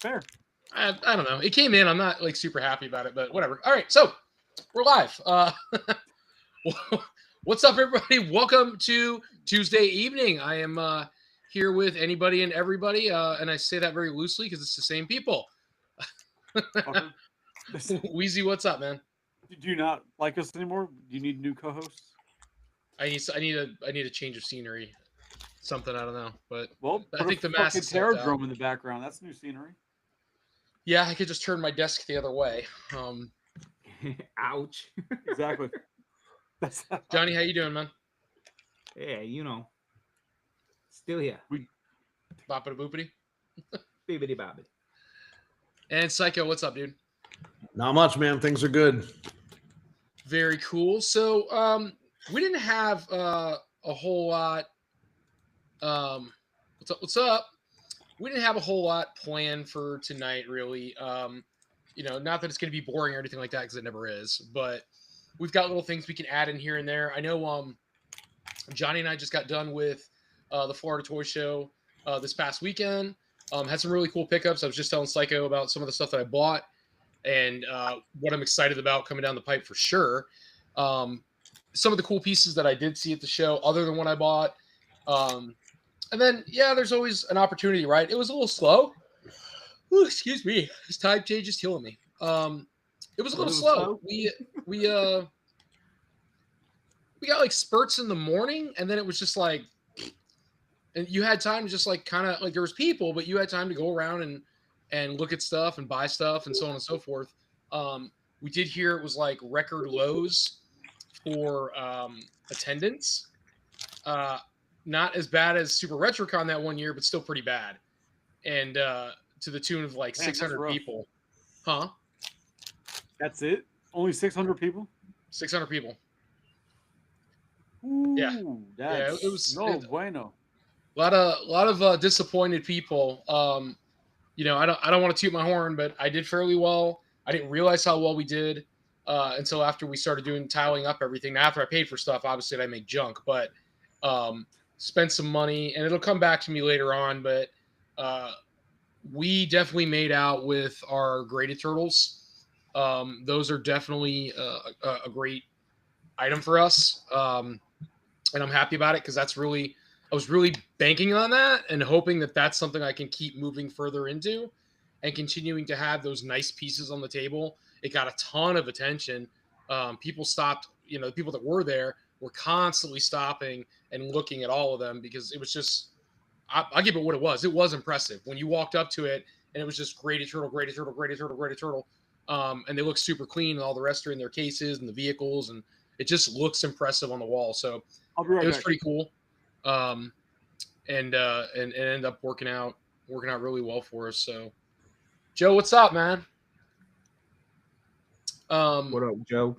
Fair. I don't know. It came in. I'm not like super happy about it, but whatever. All right, so we're live. What's up, everybody? Welcome to Tuesday evening. I am here with anybody and everybody, and I say that very loosely because it's the same people. Wheezy, what's up, man? Do you not like us anymore? Do you need new co-hosts? I need a change of scenery. Something I don't know, but Well, I put think a the mask fucking is helped out. Terradrome in the background. That's new scenery. Yeah, I could just turn my desk the other way. Ouch. Exactly. That's Johnny, how you doing, man? Yeah, you know. Still here. Boppity boopity. Bibbidi bobbidi. And Psycho, what's up, dude? Not much, man. Things are good. Very cool. So, we didn't have a whole lot. What's up? What's up? We didn't have a whole lot planned for tonight, really. Not that it's going to be boring or anything like that, because it never is. But we've got little things we can add in here and there. I know Johnny and I just got done with the Florida Toy Show this past weekend. Had some really cool pickups. I was just telling Psycho about some of the stuff that I bought and what I'm excited about coming down the pipe for sure. Some of the cool pieces that I did see at the show, other than what I bought. And then, yeah, there's always an opportunity, right? It was a little slow. Ooh, excuse me. This time change is killing me. It was a little slow. We got like spurts in the morning, and then it was just like, and you had time to just like kind of like there was people, but you had time to go around and look at stuff and buy stuff and so on and so forth. We did hear it was like record lows for attendance. Not as bad as Super RetroCon that one year, but still pretty bad. And to the tune of like 600 people. Huh? That's it? Only 600 people? 600 people. Ooh, Yeah. That's it was bueno. A lot of disappointed people. I don't want to toot my horn, but I did fairly well. I didn't realize how well we did until after we started doing tiling up everything. Now, after I paid for stuff, obviously I make junk, but spent some money, and it'll come back to me later on. But we definitely made out with our graded turtles. Those are definitely a great item for us, and I'm happy about it because I was really banking on that and hoping that that's something I can keep moving further into and continuing to have those nice pieces on the table. It got a ton of attention. People stopped, the people that were there were constantly stopping and looking at all of them because it was just, I'll give it what it was. It was impressive when you walked up to it and it was just graded turtle, graded turtle, graded turtle, graded turtle. And they look super clean and all the rest are in their cases and the vehicles. And it just looks impressive on the wall. So it was pretty cool. And ended up working out really well for us. So Joe, what's up, man? What up, Joe?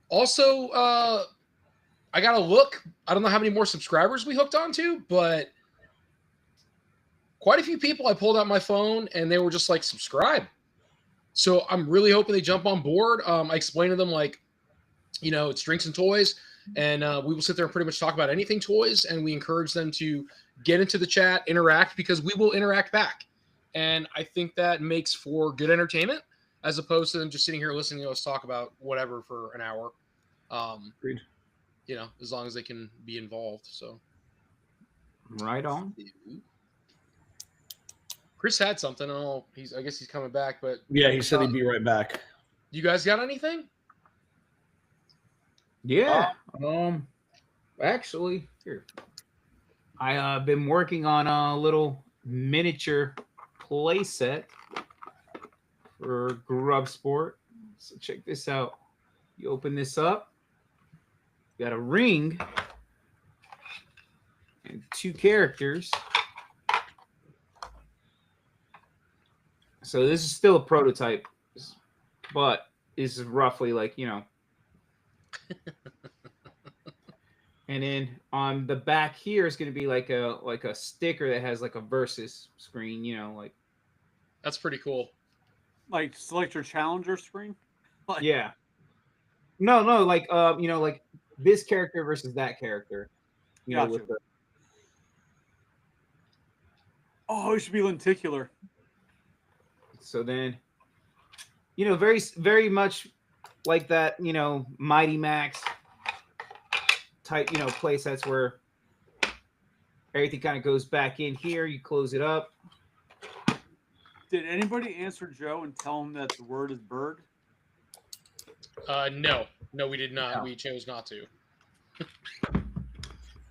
Also, I got to look. I don't know how many more subscribers we hooked onto, but quite a few people I pulled out my phone and they were just like, subscribe. So I'm really hoping they jump on board. I explained to them like, it's drinks and toys, and we will sit there and pretty much talk about anything toys, and we encourage them to get into the chat, interact, because we will interact back. And I think that makes for good entertainment as opposed to them just sitting here listening to us talk about whatever for an hour. Agreed. As long as they can be involved. So right on. Chris had something. I guess he's coming back, but yeah, he said he'd be right back. You guys got anything? Yeah. Actually, here. I been working on a little miniature play set for Grub Sport. So check this out. You open this up. You got a ring and two characters. So this is still a prototype, but this is roughly like, And then on the back here is going to be like a sticker that has like a versus screen, like. That's pretty cool. Like select your challenger screen. Yeah. No, like like this character versus that character. Gotcha. Oh, it should be lenticular. So then, very very much like that, Mighty Max type, play sets where everything kind of goes back in here. You close it up. Did anybody answer Joe and tell him that the word is bird? No, we did not. No. We chose not to.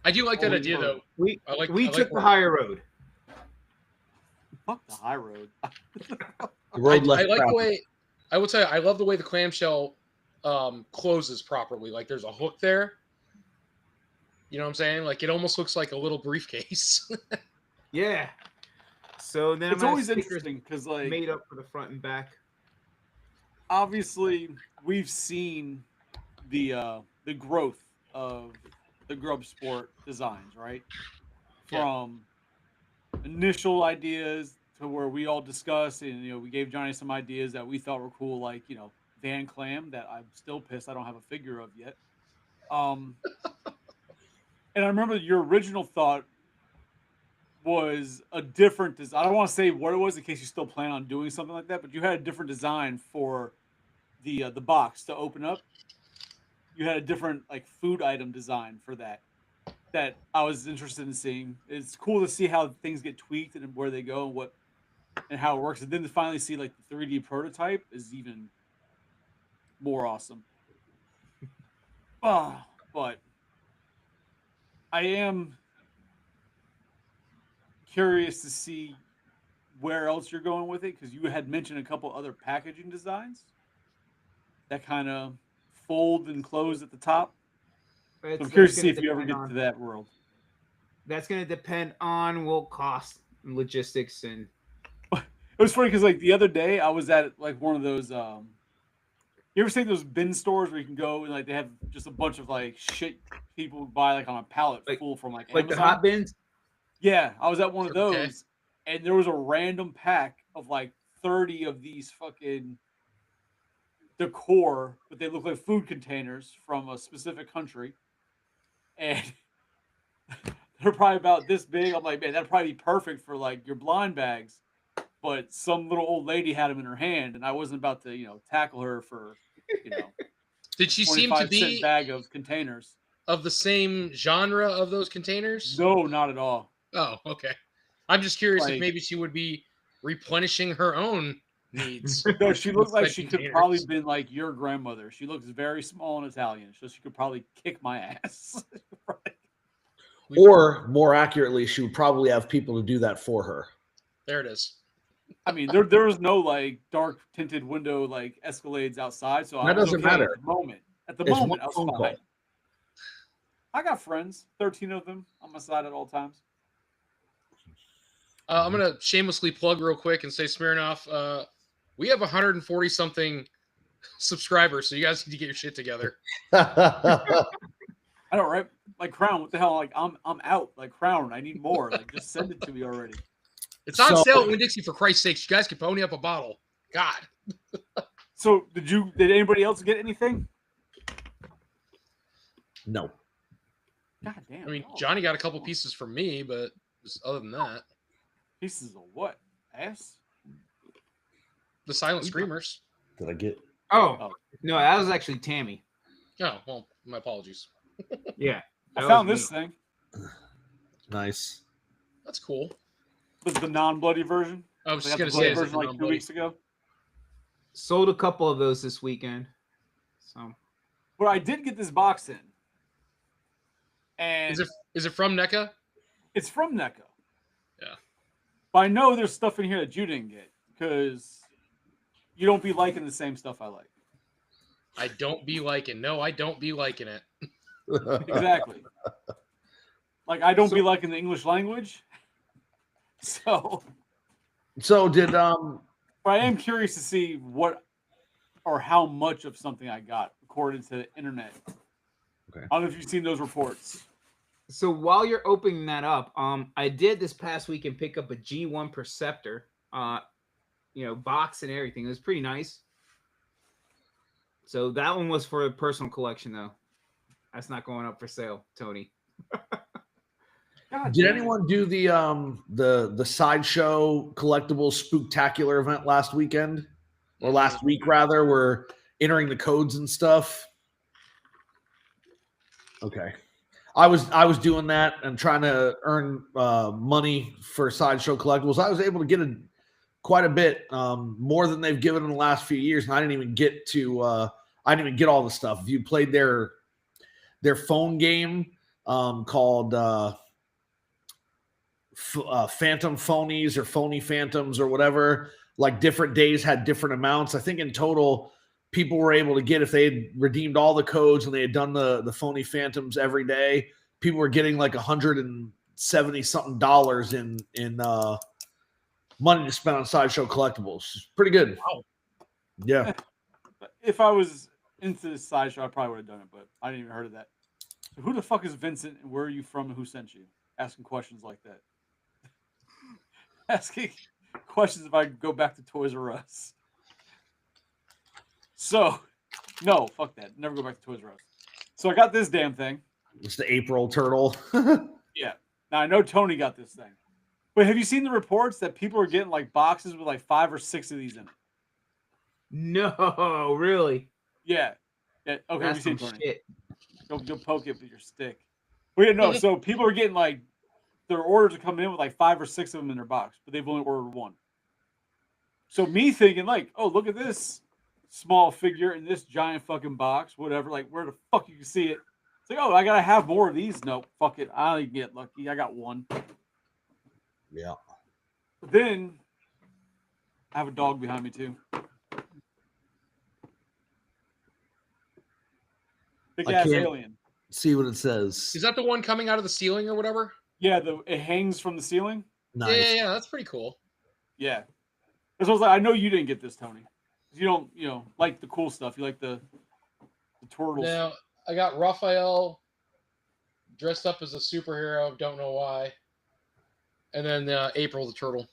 I do like that Holy idea, word. though. We I like. we I took like the higher road. Fuck the high road. The road I less like the traveled. way. I would say I love the way the clamshell closes properly. Like there's a hook there. You know what I'm saying? Like it almost looks like a little briefcase. Yeah. So then It's I'm always stickers interesting because, like, made up for the front and back. obviously we've seen the growth of the Grub Sport designs, right? Yeah. From initial ideas to where we all discussed, and we gave Johnny some ideas that we thought were cool, like Van Clam, that I'm still pissed I don't have a figure of yet. And I remember your original thought was a different design. I don't want to say what it was in case you still plan on doing something like that, but you had a different design for the box to open up. You had a different like food item design for that I was interested in seeing. It's cool to see how things get tweaked and where they go and how it works. And then to finally see like the 3D prototype is even more awesome. But I am curious to see where else you're going with it, because you had mentioned a couple other packaging designs that kind of fold and close at the top. So I'm curious to see if you ever get to that world. That's going to depend on cost and logistics and. It was funny because like the other day I was at like one of those. You ever seen those bin stores where you can go and like they have just a bunch of like shit people buy like on a pallet full from like Like the Amazon? hot bins? Yeah, I was at one of those, Okay. and there was a random pack of like 30 of these fucking decor, but they look like food containers from a specific country, and they're probably about this big. I'm like, man, that'd probably be perfect for like your blind bags. But some little old lady had them in her hand, and I wasn't about to, tackle her for, Did she seem to 25-cent be bag of containers. of the same genre of those containers? No, not at all. Oh, okay. I'm just curious if Like- maybe she would be replenishing her own needs. No, she looked like she could Containers. probably been like your grandmother. She looks very small and Italian, so she could probably kick my ass. Or more accurately, she would probably have people to do that for her. There it is. I mean, there was no like dark tinted window like Escalades outside, so I That was doesn't okay matter. At the moment. At the It's moment, one I was phone fine. call. I got friends, 13 of them on my side at all times. I'm gonna shamelessly plug real quick and say Smirnoff. We have 140 something subscribers, so you guys need to get your shit together. I know, right? Like Crown, what the hell? Like I'm out. Like Crown, I need more. Like just send it to me already. It's on So- sale at Winn-Dixie, for Christ's sakes. You guys can pony up a bottle. God. So did anybody else get anything? No. God damn. I mean, no. Johnny got a couple pieces from me, but just other than that, Pieces of what? Ass? the Silent Screamers. Did I get? Oh, no, that was actually Tammy. Oh, well, my apologies. Yeah. I that found was this me. thing. Nice. That's cool. Was the non-bloody version. I was They just got gonna the say, bloody is it version like 2 non-bloody? weeks ago. Sold a couple of those this weekend. So But I did get this box in, and Is it from NECA? it's from NECA. Yeah. But I know there's stuff in here that you didn't get because you don't be liking the same stuff I like. I don't be liking. No, I don't be liking it. Exactly. Like I don't be liking the English language. So, So did but I am curious to see what or how much of something I got according to the internet. Okay. I don't know if you've seen those reports. So while you're opening that up, I did this past weekend pick up a G1 Perceptor, box and everything. It was pretty nice. So that one was for a personal collection, though. That's not going up for sale, Tony. God God Did damn it. anyone do the sideshow collectibles spooktacular event last weekend or last week rather? We're entering the codes and stuff. Okay, I was doing that and trying to earn money for sideshow collectibles. I was able to get quite a bit more than they've given in the last few years, and I didn't even get to I didn't even get all the stuff. If you played their phone game called Phantom Phonies or Phony Phantoms or whatever, like different days had different amounts. I think in total, people were able to get, if they had redeemed all the codes and they had done the Phony Phantoms every day, people were getting like $170-something in money to spend on sideshow collectibles. It's pretty good. Wow. Yeah. If I was into this sideshow, I probably would have done it, but I didn't even heard of that. So who the fuck is Vincent and where are you from and who sent you? Asking questions like that. Asking questions if I could go back to Toys R Us. So, no, fuck that. Never go back to Toys R Us. So I got this damn thing. It's the April turtle. Yeah. Now I know Tony got this thing. But have you seen the reports that people are getting like boxes with like 5 or 6 of these in it? No, really. Yeah. Yeah. Okay, have you That's seen some Tony? shit. Go poke it with your stick. Well, yeah, no. So people are getting like their orders are coming in with like 5 or 6 of them in their box, but they've only ordered one. So me thinking like, oh, look at this small figure in this giant fucking box, whatever. Like, where the fuck you can see it? It's like, oh, I gotta have more of these. Nope, fuck it. I didn't get lucky. I got one. Yeah. But then I have a dog behind me too. Big I ass can't- alien. See what it says. Is that the one coming out of the ceiling or whatever? Yeah, it hangs from the ceiling. Nice. Yeah, that's pretty cool. Yeah. Because I was like, I know you didn't get this, Tony. You don't, like the cool stuff. You like the turtles. Now, I got Raphael dressed up as a superhero, don't know why. And then April the turtle.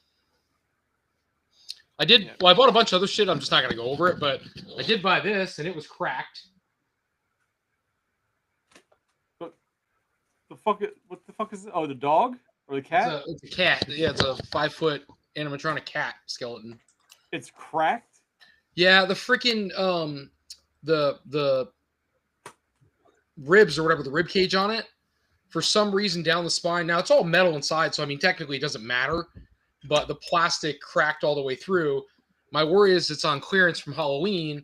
I bought a bunch of other shit. I'm just not going to go over it, but I did buy this, and it was cracked. What the fuck is it? Oh, the dog or the cat? It's a cat. Yeah, it's a 5-foot animatronic cat skeleton. It's cracked. Yeah, the freaking the ribs or whatever, the rib cage on it, for some reason down the spine. Now it's all metal inside, so I mean technically it doesn't matter, but the plastic cracked all the way through. My worry is it's on clearance from Halloween,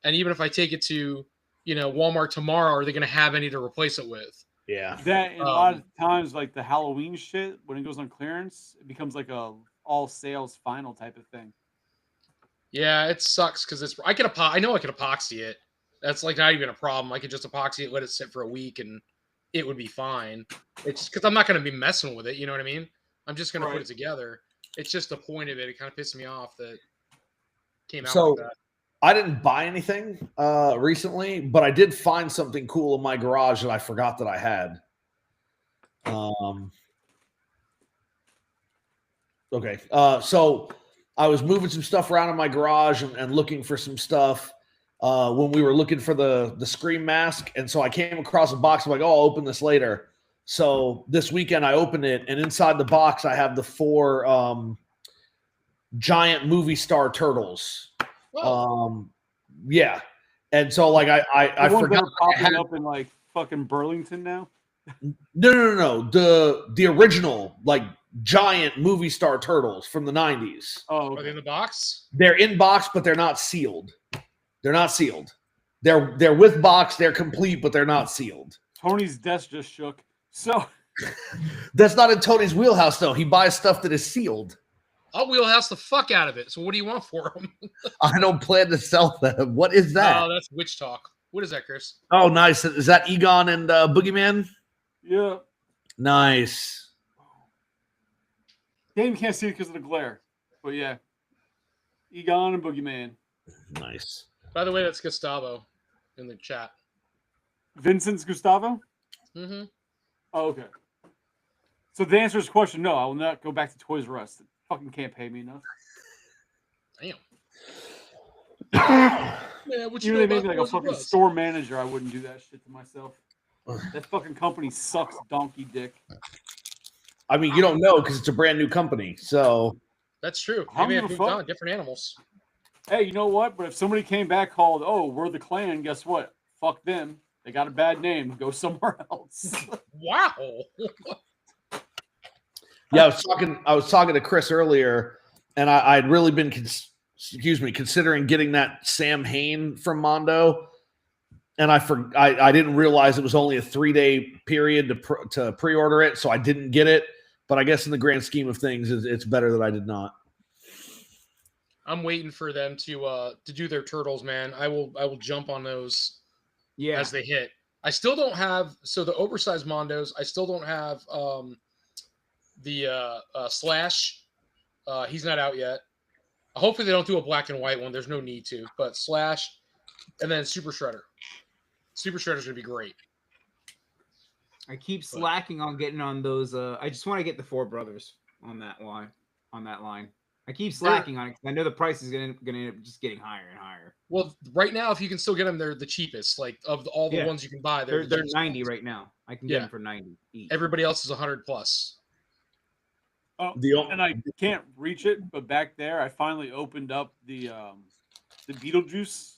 and even if I take it to Walmart tomorrow, are they going to have any to replace it with? Yeah. That and a lot of times, like the Halloween shit, when it goes on clearance, it becomes like a all sales final type of thing. Yeah, it sucks because I know I could epoxy it. That's like not even a problem. I could just epoxy it, let it sit for a week, and it would be fine. It's because I'm not going to be messing with it. You know what I mean? I'm just going to put it together. It's just the point of it. It kind of pissed me off that it came out like that. I didn't buy anything recently, but I did find something cool in my garage that I forgot that I had. Okay. So I was moving some stuff around in my garage and looking for some stuff when we were looking for the Scream mask. And so I came across a box. I'm like, oh, I'll open this later. So this weekend I opened it, and inside the box I have the 4 giant movie star turtles. Yeah. And so like I forgot popping up in like fucking Burlington now. No. The original like giant movie star turtles from the 90s. Oh, Are they in the box? They're in box, but they're not sealed. They're with box. They're complete, but they're not sealed. Tony's desk just shook. So that's not in Tony's wheelhouse, though. He buys stuff that is sealed. I'll wheelhouse the fuck out of it. So what do you want for them? I don't plan to sell them. What is that? Oh, that's witch talk. What is that, Chris? Oh, nice. Is that Egon and Boogeyman? yeah, Nice. Dave can't see it because of the glare, but yeah, Egon and Boogeyman. Nice. By the way, that's Gustavo in the chat. Vincent's Gustavo. Mm-hmm. Oh, okay. So the answer to this question, no, I will not go back to Toys R Us. They fucking can't pay me enough. Damn. Man, what Even you know if they made about me like a Toys R fucking Us? store manager, I wouldn't do that shit to myself. That fucking company sucks, donkey dick. I mean, you don't know because it's a brand new company. So That's true. I don't Maybe give I've a moved fuck. on. Different animals. Hey, you know what? But if somebody came back called, oh, we're the Clan, guess what? Fuck them. They got a bad name. Go somewhere else. Wow. yeah, I was talking to Chris earlier, and I'd really been considering getting that Sam Hain from Mondo, and I didn't realize it was only a 3-day period to pre-order it, so I didn't get it. But I guess in the grand scheme of things, it's better that I did not. I'm waiting for them to do their turtles, man. I will jump on those Yeah. as they hit. I still don't have the oversized Mondos. I still don't have the Slash. He's not out yet. Hopefully they don't do a black and white one. There's no need to. But Slash, and then Super Shredder. Super Shredder's gonna be great. I keep slacking on getting on those. I just want to get the Four Brothers on that line. I keep slacking on it because I know the price is gonna end up just getting higher and higher. Well, right now, if you can still get them, they're the cheapest. Like of all the ones you can buy, They're the cheapest 90 ones. right now. I can get them for 90 each. Everybody else is 100 plus. Oh, and I can't reach it, but back there, I finally opened up the Beetlejuice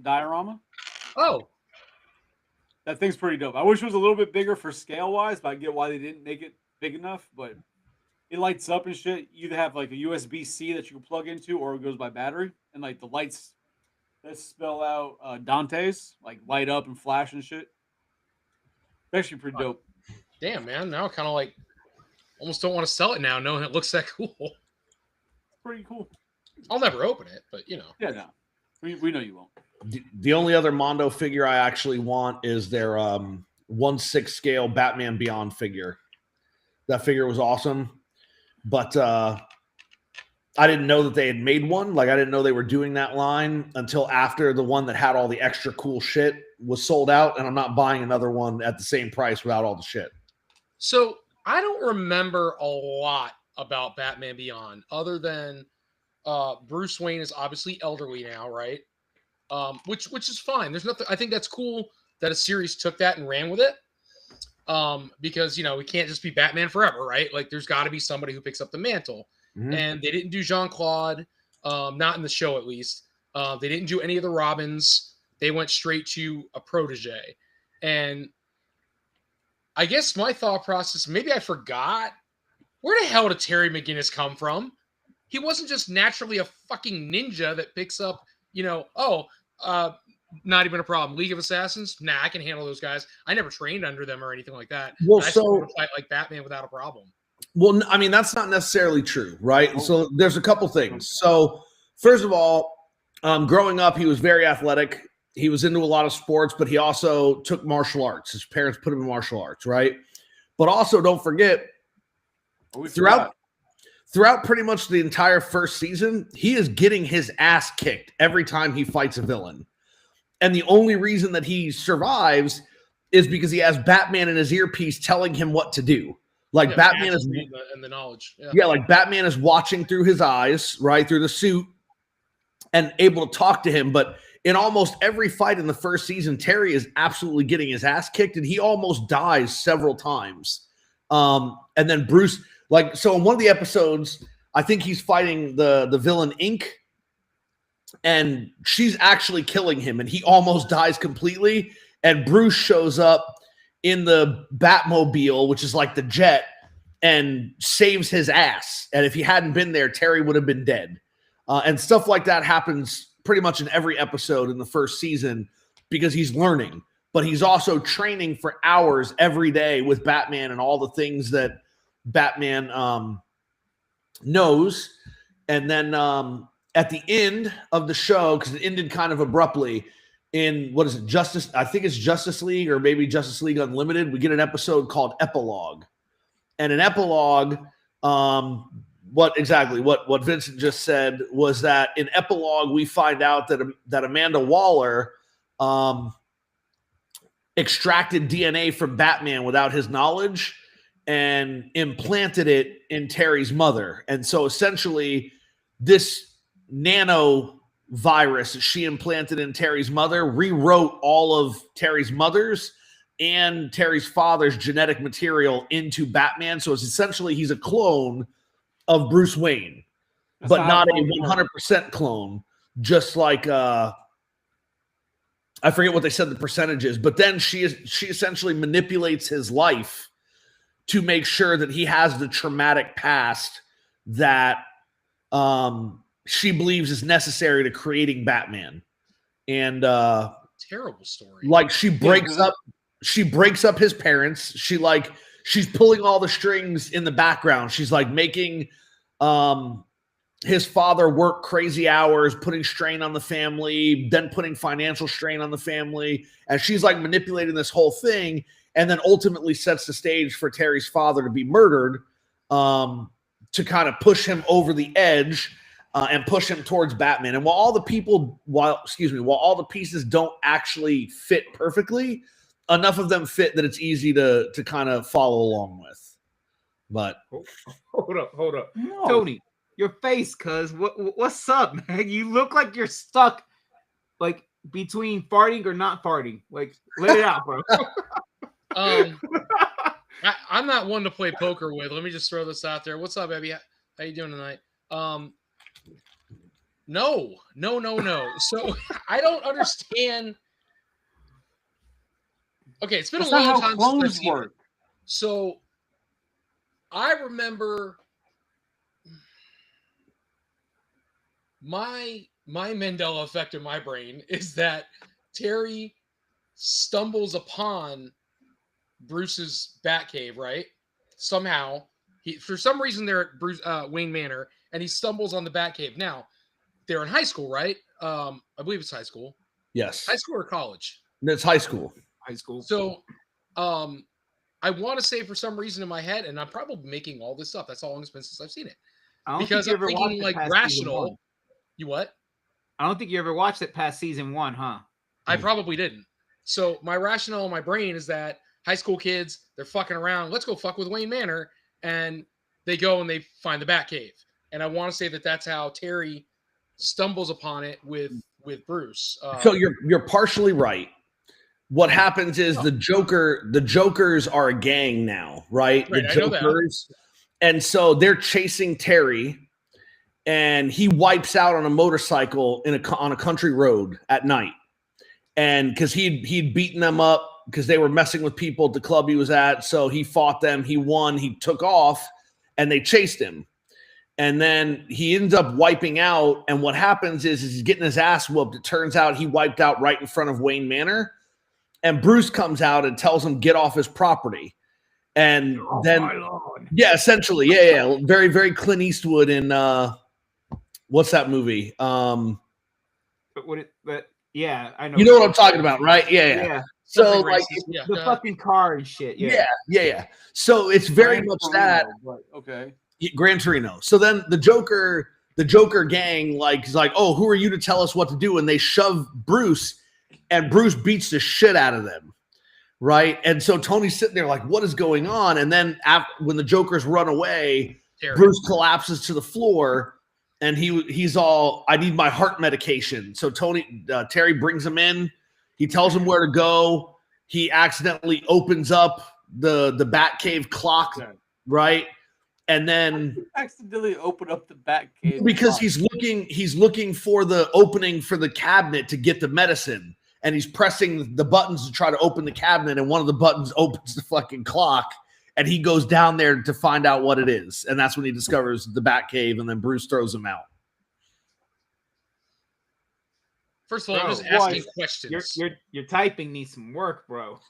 diorama. Oh, that thing's pretty dope. I wish it was a little bit bigger for scale wise, but I get why they didn't make it big enough. But it lights up and shit. You either have like a USB-C that you can plug into, or it goes by battery, and like the lights that spell out Dante's like light up and flash and shit. It's actually pretty dope. Damn, man! Now I kind of like almost don't want to sell it now, knowing it looks that cool. Pretty cool. I'll never open it, but you know. Yeah, no, we know you won't. The only other Mondo figure I actually want is their 1/6 scale Batman Beyond figure. That figure was awesome, but I didn't know that they had made one. Like I didn't know they were doing that line until after the one that had all the extra cool shit was sold out, and I'm not buying another one at the same price without all the shit. So I don't remember a lot about Batman Beyond other than Bruce Wayne is obviously elderly now, right? Which is fine. There's nothing. I think that's cool that a series took that and ran with it. Because we can't just be Batman forever, right? Like there's got to be somebody who picks up the mantle. Mm-hmm. And they didn't do Jean-Claude, not in the show at least. They didn't do any of the Robins. They went straight to a protege. And I guess my thought process, maybe I forgot, where the hell did Terry McGinnis come from? He wasn't just naturally a fucking ninja that picks up, not even a problem. League of Assassins? Nah, I can handle those guys. I never trained under them or anything like that. Well, I still fight like Batman without a problem. Well, I mean, that's not necessarily true, right? Oh. So there's a couple things. So first of all, growing up, he was very athletic. He was into a lot of sports, but he also took martial arts. His parents put him in martial arts, right? But also, don't forget, throughout pretty much the entire first season, he is getting his ass kicked every time he fights a villain. And the only reason that he survives is because he has Batman in his earpiece telling him what to do. Like Batman is and the knowledge. Yeah, like Batman is watching through his eyes, right, through the suit, and able to talk to him. But in almost every fight in the first season, Terry is absolutely getting his ass kicked, and he almost dies several times. And then Bruce, so in one of the episodes, I think he's fighting the villain Ink, and she's actually killing him, and he almost dies completely. And Bruce shows up in the Batmobile, which is like the jet, and saves his ass. And if he hadn't been there, Terry would have been dead. And stuff like that happens pretty much in every episode in the first season because he's learning. But he's also training for hours every day with Batman and all the things that Batman knows. And then at the end of the show, because it ended kind of abruptly, in what is it, I think it's Justice League or maybe Justice League Unlimited, we get an episode called Epilogue. And an epilogue, what Vincent just said was that in Epilogue, we find out that Amanda Waller extracted DNA from Batman without his knowledge and implanted it in Terry's mother. And so essentially this nano virus that she implanted in Terry's mother rewrote all of Terry's mother's and Terry's father's genetic material into Batman. So it's essentially he's a clone of Bruce Wayne, That's but how not a clones work. 100% clone, just like I forget what they said the percentage is, but then she essentially manipulates his life to make sure that he has the traumatic past that she believes is necessary to creating Batman. And Terrible story. like she breaks up his parents. She's pulling all the strings in the background. She's like making his father work crazy hours, putting strain on the family, then putting financial strain on the family. And she's like manipulating this whole thing, and then ultimately sets the stage for Terry's father to be murdered, to kind of push him over the edge and push him towards Batman. And while all the pieces don't actually fit perfectly, enough of them fit that it's easy to kind of follow along with. But Hold up. No. Tony, your face, cuz what's up, man? You look like you're stuck like between farting or not farting. Like, let it out, bro. I'm not one to play poker with. Let me just throw this out there. What's up, baby? How you doing tonight? No. So I don't understand. Okay, it's been That's a long not how time since I've clones seen it. work. So I remember my Mandela effect in my brain is that Terry stumbles upon Bruce's Batcave, right? Somehow, for some reason they're at Wayne Manor, and he stumbles on the Batcave. Now, they're in high school, right? I believe it's high school. yes, High school or college? it's high school. High school. So, I want to say for some reason in my head, and I'm probably making all this up. That's how long it's been since I've seen it. I don't Because think you I'm ever thinking watched it like past season rational. one. You what? I don't think you ever watched it past season 1, huh? I probably didn't. So my rationale in my brain is that high school kids, they're fucking around. Let's go fuck with Wayne Manor. And they go and they find the Batcave. And I want to say that that's how Terry stumbles upon it with Bruce. So you're partially right. What happens is the Jokers are a gang now, right? Right, The I know that. Jokers. And so they're chasing Terry, and he wipes out on a motorcycle on a country road at night. And because he'd beaten them up because they were messing with people at the club he was at. So he fought them, he won, he took off, and they chased him. And then he ends up wiping out. And what happens is he's getting his ass whooped. It turns out he wiped out right in front of Wayne Manor. And Bruce comes out and tells him, get off his property. And then, yeah, essentially, yeah. Very, very Clint Eastwood in, what's that movie? Yeah, I know. You know what I'm talking about, right? Yeah. So, Something like, racist. Yeah, the fucking car and shit. yeah. So it's very Gran much Torino, that. but okay. Gran Torino. So then the Joker gang is like, oh, who are you to tell us what to do? And they shove Bruce, and Bruce beats the shit out of them, right? And so Tony's sitting there like, what is going on? And then when the Jokers run away, Terry. Bruce collapses to the floor, and he's all, I need my heart medication. So Terry brings him in. He tells him where to go. He accidentally opens up the Batcave clock, right? And then Accidentally open up the Batcave because clock. he's looking for the opening for the cabinet to get the medicine, and he's pressing the buttons to try to open the cabinet, and one of the buttons opens the fucking clock, and he goes down there to find out what it is, and that's when he discovers the Batcave, and then Bruce throws him out. First of all, I'm Bro, just asking questions. Your typing needs some work, bro.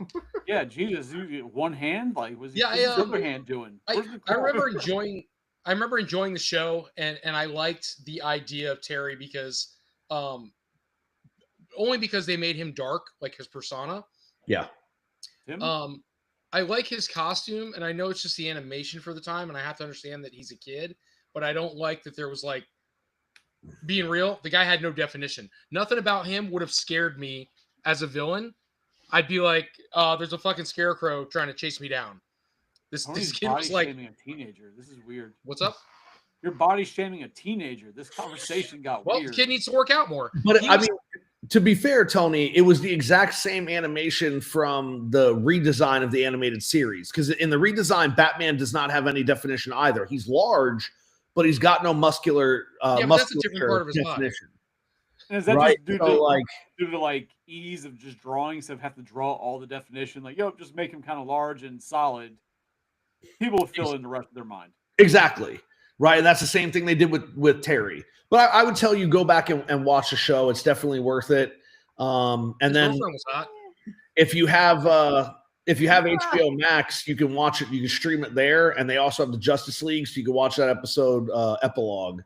Yeah, Jesus, you get one hand. Like, what's Yeah, his other hand doing? I Where's the claw? remember enjoying the show, and I liked the idea of Terry because only because they made him dark, like his persona. Yeah. Tim? I like his costume, and I know it's just the animation for the time, and I have to understand that he's a kid, but I don't like that there was like, being real, the guy had no definition. Nothing about him would have scared me as a villain. I'd be like, there's a fucking scarecrow trying to chase me down. This kid was like, shaming a teenager. This is weird. what's up? You're body shaming a teenager. This conversation got Well, weird. the kid needs to work out more. But He I was- mean, to be fair, Tony, it was the exact same animation from the redesign of the animated series. Because in the redesign, Batman does not have any definition either. He's large, but he's got no muscular Yeah, but that's a different part of his body. definition. And is that Right? just So, due to like ease of just drawing, so have to draw all the definition? Like, yo, just make him kind of large and solid. People will fill in the rest of their mind. exactly. Right. And that's the same thing they did with Terry. But I would tell you, go back and watch the show. It's definitely worth it. And His then girlfriend was hot. if you have HBO Max, you can watch it. You can stream it there, and they also have the Justice League, so you can watch that episode epilogue.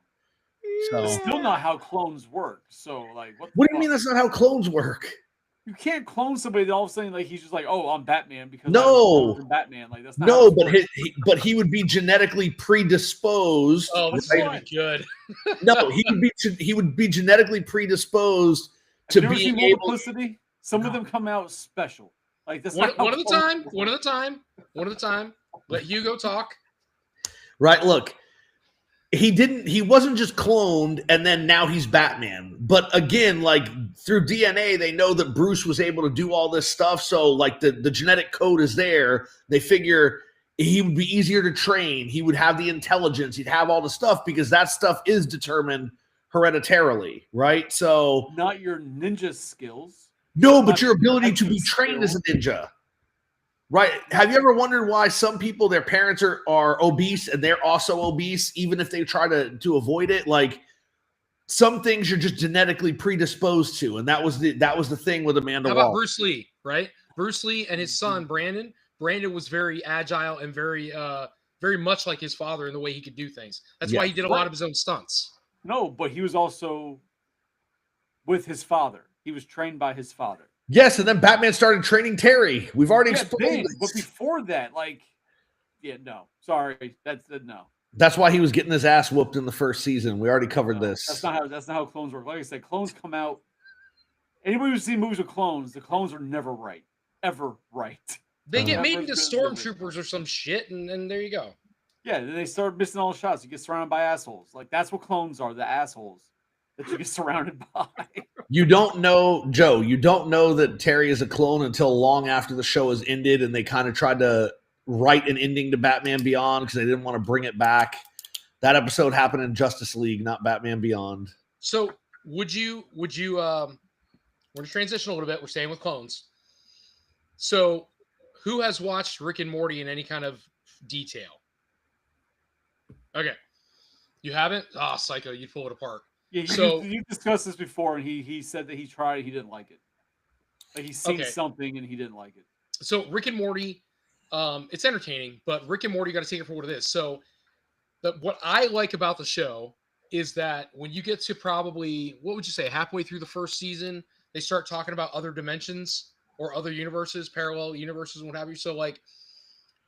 So, Still not how clones work. So, like, what do you mean that's not how clones work? You can't clone somebody that all of a sudden, like, he's just like, oh, I'm Batman because No. I'm Batman. Like, that's not No, how but this works. he would be genetically predisposed. Oh, this is Right. gonna be good. No, he would be genetically predisposed to Have you ever being seen able. Multiplicity? Some of them come out special. Like that's One not how at a clones time. work. One at a time. One at a time. Let Hugo talk. Right. Look, he wasn't just cloned and then now he's Batman. But again, like through DNA, they know that Bruce was able to do all this stuff. So like the genetic code is there. They figure he would be easier to train. He would have the intelligence. He'd have all the stuff because that stuff is determined hereditarily. Right. So Not your ninja skills. no, but Not your ability to active be trained as a skill. ninja. Right. Have you ever wondered why some people, their parents are obese and they're also obese, even if they try to avoid it? Like some things you're just genetically predisposed to. And that was the thing with Amanda How about Waller. Bruce Lee, right? Bruce Lee and his son Brandon. Brandon was very agile and very much like his father in the way he could do things. That's why he did a lot of his own stunts. No, but he was also with his father. He was trained by his father. Yes, and then Batman started training Terry. We've already Yeah, explained but this. before that, like, yeah, no, sorry, that's no. That's why he was getting his ass whooped in the first season. We already covered No, this. That's not how clones work. Like I said, clones come out. Anybody who's seen movies with clones, the clones are never right, ever right. They get made Never into good movie. stormtroopers or some shit, and there you go. Yeah, then they start missing all the shots. You get surrounded by assholes. Like that's what clones are, the assholes that you get surrounded by. You don't know, Joe, you don't know that Terry is a clone until long after the show has ended and they kind of tried to write an ending to Batman Beyond because they didn't want to bring it back. That episode happened in Justice League, not Batman Beyond. So would you we're gonna transition a little bit. We're staying with clones. So who has watched Rick and Morty in any kind of detail? Okay. You haven't? Ah, psycho, you'd pull it apart. Yeah, So- you discussed this before, and he said that he tried, he didn't like it. Like he's seen Okay. something and he didn't like it. So Rick and Morty, it's entertaining, but Rick and Morty got to take it for what it is. So what I like about the show is that when you get to probably, what would you say, halfway through the first season, they start talking about other dimensions or other universes, parallel universes, and what have you. So like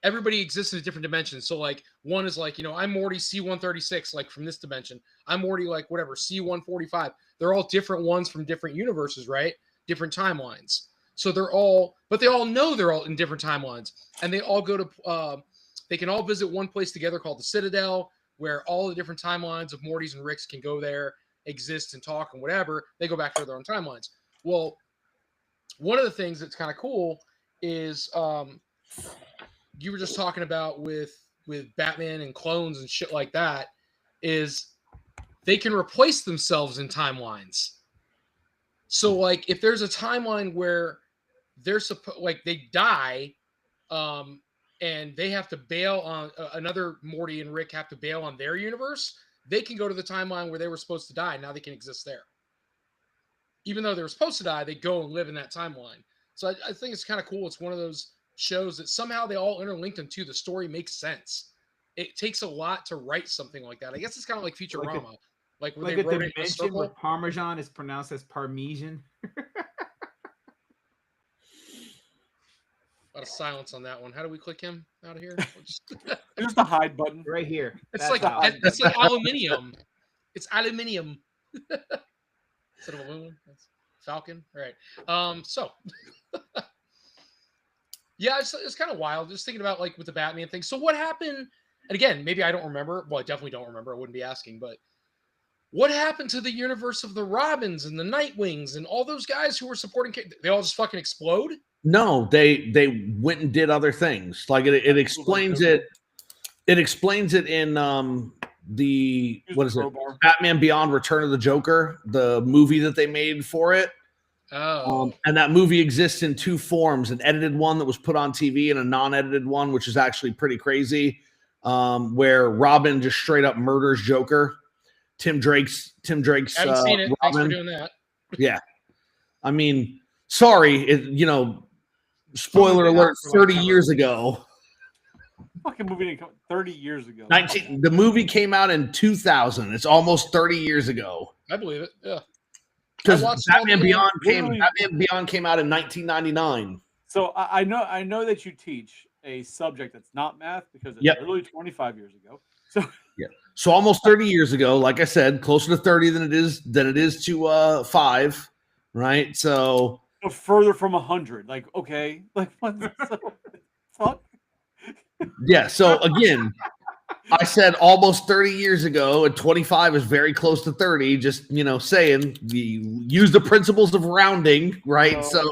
everybody exists in a different dimension. So like one is like, I'm Morty C-136, like from this dimension. I'm Morty like whatever, C-145. They're all different ones from different universes, right? Different timelines. So they all know they're all in different timelines, and they all go to, they can all visit one place together called the Citadel, where all the different timelines of Morty's and Rick's can go there, exist and talk and whatever. They go back to their own timelines. Well, one of the things that's kind of cool is you were just talking about with Batman and clones and shit like that, is they can replace themselves in timelines. So like if there's a timeline where they're they die, and they have to bail on another Morty and Rick have to bail on their universe, they can go to the timeline where they were supposed to die. Now they can exist there. Even though they were supposed to die, they go and live in that timeline. So I think it's kind of cool. It's one of those shows that somehow they all interlinked into the story makes sense. It takes a lot to write something like that. I guess it's kind of like Futurama. Like where Like they a wrote it in a dimension where circle. Parmesan is pronounced as Parmesan. A lot of silence on that one. How do we click him out of here? There's the hide button. Right here. It's That's like how- it's like aluminium. It's aluminium. Instead of aluminum. That's Falcon. All right. So yeah, it's kind of wild. Just thinking about like with the Batman thing. So what happened? And again, maybe I don't remember. Well, I definitely don't remember. I wouldn't be asking, but What happened to the universe of the Robins and the Nightwings and all those guys who were supporting? They all just fucking explode. No, they went and did other things. Like it explains it. It explains it in the what is it? Batman Beyond: Return of the Joker, the movie that they made for it. Oh, And that movie exists in two forms: an edited one that was put on TV and a non-edited one, which is actually pretty crazy. Where Robin just straight up murders Joker. Tim Drake's. I haven't seen it. Robin. Thanks for doing that. Yeah, I mean, sorry, spoiler alert, 30 years ago. Fucking movie didn't come 30 years ago. The movie came out in 2000. It's almost 30 years ago. I believe it. Yeah. Because Batman Beyond came out in 1999. So I know that you teach a subject that's not math because it's literally 25 years ago. So yeah. So almost 30 years ago, like I said, closer to 30 than it is to 5, right? So further from 100. Like, okay, like what the fuck? Yeah. So again, I said almost 30 years ago, and 25 is very close to 30. Just saying, you use the principles of rounding, right? So,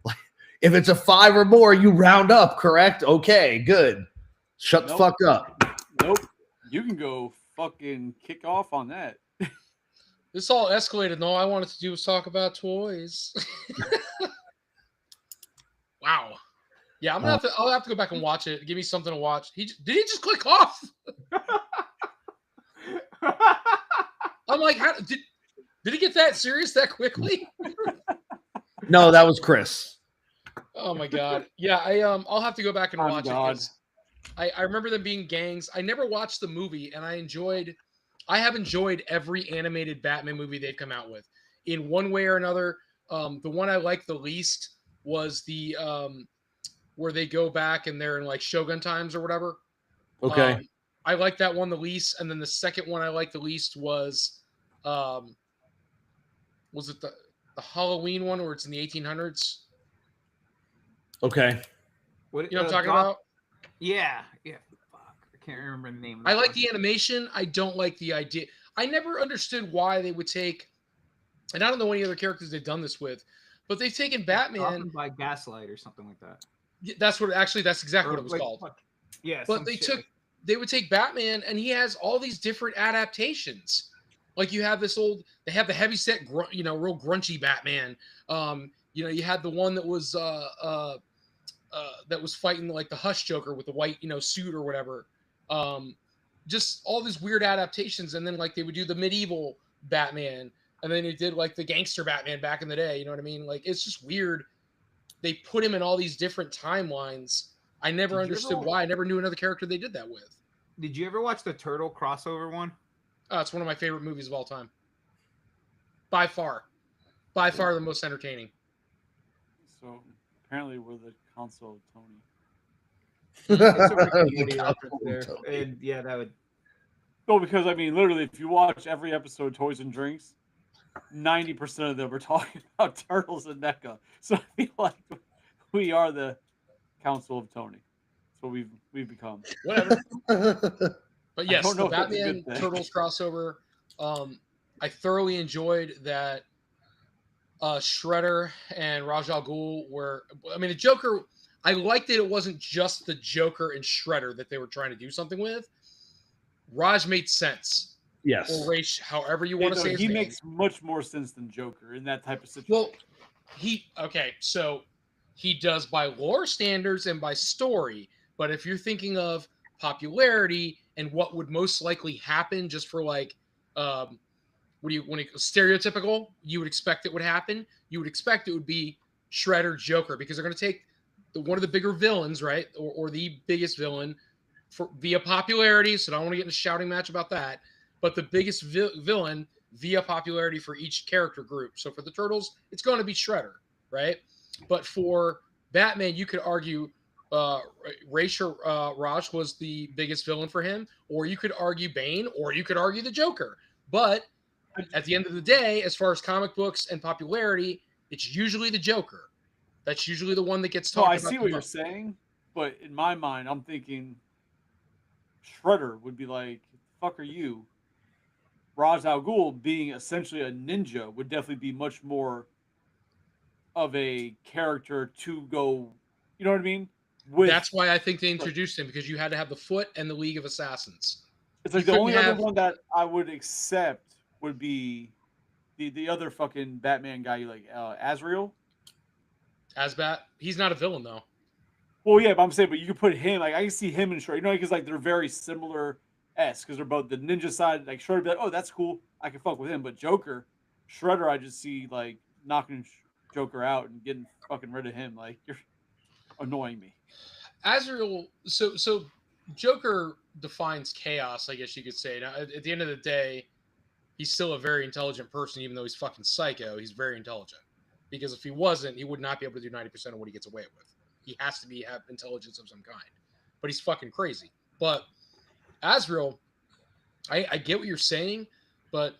like, if it's a 5 or more, you round up, correct? Okay, good. Shut the fuck up. Nope. You can go fucking kick off on that. This all escalated. No, all I wanted to do was talk about toys. Wow. Yeah, I'll have to go back and watch it. Give me something to watch. Did he just click off? I'm like, did he get that serious that quickly? No, that was Chris. Oh my god. Yeah, I'll have to go back and watch it. I remember them being gangs. I never watched the movie, and I have enjoyed every animated Batman movie they've come out with in one way or another. The one I liked the least was the where they go back and they're in like Shogun times or whatever. Okay. I like that one the least, and then the second one I liked the least was it the Halloween one where it's in the 1800s? Okay. What I'm talking about? Yeah. Fuck, I can't remember the name. I like the animation. I don't like the idea. I never understood why they would take, and I don't know any other characters they've done this with, but they've taken Batman by Gaslight or something like that. That's exactly what it was called. Yeah, but they would take Batman, and he has all these different adaptations. Like you have they have the heavyset, real grunchy Batman. You had the one that was fighting like the Hush Joker with the white, suit or whatever. Just all these weird adaptations, and then like they would do the medieval Batman, and then they did like the gangster Batman back in the day. You know what I mean? Like it's just weird. They put him in all these different timelines. I never understood why. I never knew another character they did that with. Did you ever watch the Turtle crossover one? Oh, it's one of my favorite movies of all time. By far the most entertaining. So apparently we're the console of Tony. And yeah, that would. No, because I mean, literally, if you watch every episode of Toys and Drinks, 90% of them are talking about Turtles and NECA. So I feel like we are the Council of Tony. That's what we've become. Whatever. But yes, the Batman Turtles crossover. I thoroughly enjoyed that. Shredder and Ra's al Ghul were. I mean, the Joker. I liked that it wasn't just the Joker and Shredder that they were trying to do something with. Raj made sense. Yes. Or Ra's, however you want to say his name. He name. makes much more sense than Joker in that type of situation. Well, so he does by lore standards and by story. But if you're thinking of popularity and what would most likely happen just for like, stereotypical, you would expect it would happen. You would expect it would be Shredder, Joker, because they're going to take one of the bigger villains, right? Or the biggest villain via popularity. So I don't want to get in a shouting match about that. But the biggest villain via popularity for each character group. So for the Turtles, it's going to be Shredder, right? But for Batman, you could argue Raj was the biggest villain for him, or you could argue Bane, or you could argue the Joker. But at the end of the day, as far as comic books and popularity, it's usually the Joker. That's usually the one that gets talked about. I see what you're saying, but in my mind, I'm thinking Shredder would be like, "Fuck are you?" Ra's al Ghul being essentially a ninja would definitely be much more of a character to go. You know what I mean? With That's why I think they introduced him, because you had to have the Foot and the League of Assassins. it's You like the couldn't only other have one that I would accept would be the other fucking Batman guy you like, Azrael. Asbat. He's not a villain though. Well, yeah, but I'm saying, but you could put him like I can see him and Shredder, you know, because like they're very similar because they're both the ninja side. Like Shredder, be like, oh, that's cool, I can fuck with him. But Joker, Shredder, I just see like knocking Joker out and getting fucking rid of him. Like you're annoying me. Azrael. So Joker defines chaos, I guess you could say. Now, at the end of the day, he's still a very intelligent person, even though he's fucking psycho. He's very intelligent, because if he wasn't, he would not be able to do 90% of what he gets away with. He has to have intelligence of some kind, but he's fucking crazy. But Azrael, I get what you're saying, but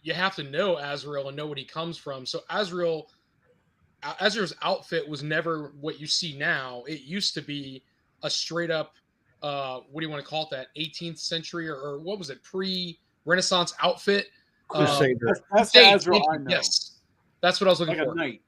you have to know Azrael and know what he comes from. So Azrael's outfit was never what you see now. It used to be a straight up, what do you want to call it? That 18th century or what was it? Pre-Renaissance outfit. Crusader. That's the Azrael I know. Yes, that's what I was looking Like for. a knight.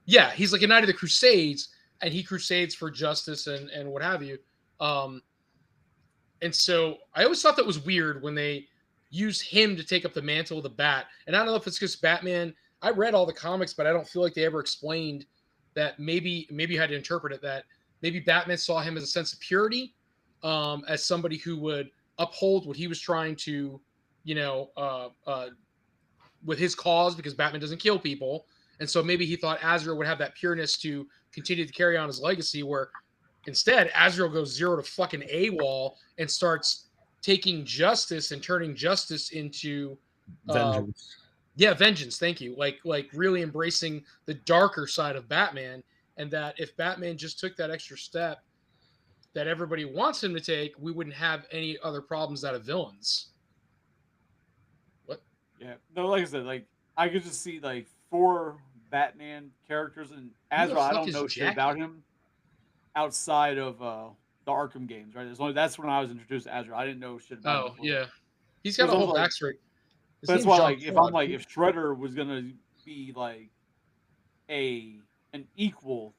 Yeah, he's like a knight of the Crusades, and he crusades for justice and what have you. And so I always thought that was weird when they used him to take up the mantle of the Bat. And I don't know if it's because Batman. I read all the comics, but I don't feel like they ever explained that. Maybe you had to interpret it that maybe Batman saw him as a sense of purity, as somebody who would uphold what he was trying to, with his cause, because Batman doesn't kill people. And so maybe he thought Azrael would have that pureness to continue to carry on his legacy, where instead Azrael goes zero to fucking AWOL and starts taking justice and turning justice into Vengeance. Vengeance. Thank you. Like really embracing the darker side of Batman. And that if Batman just took that extra step that everybody wants him to take, we wouldn't have any other problems out of villains. What? Yeah. No, like I said, like I could just see like 4 Batman characters, and Azrael, I fuck don't is know shit Jackie? about him outside of the Arkham games, right? That's when I was introduced to Azrael. I didn't know shit about him. Oh, before. yeah. He's got a It was whole also, like, backstory. His But that's name's why, Jean like, if Claude. I'm like, if Shredder was gonna be like an equal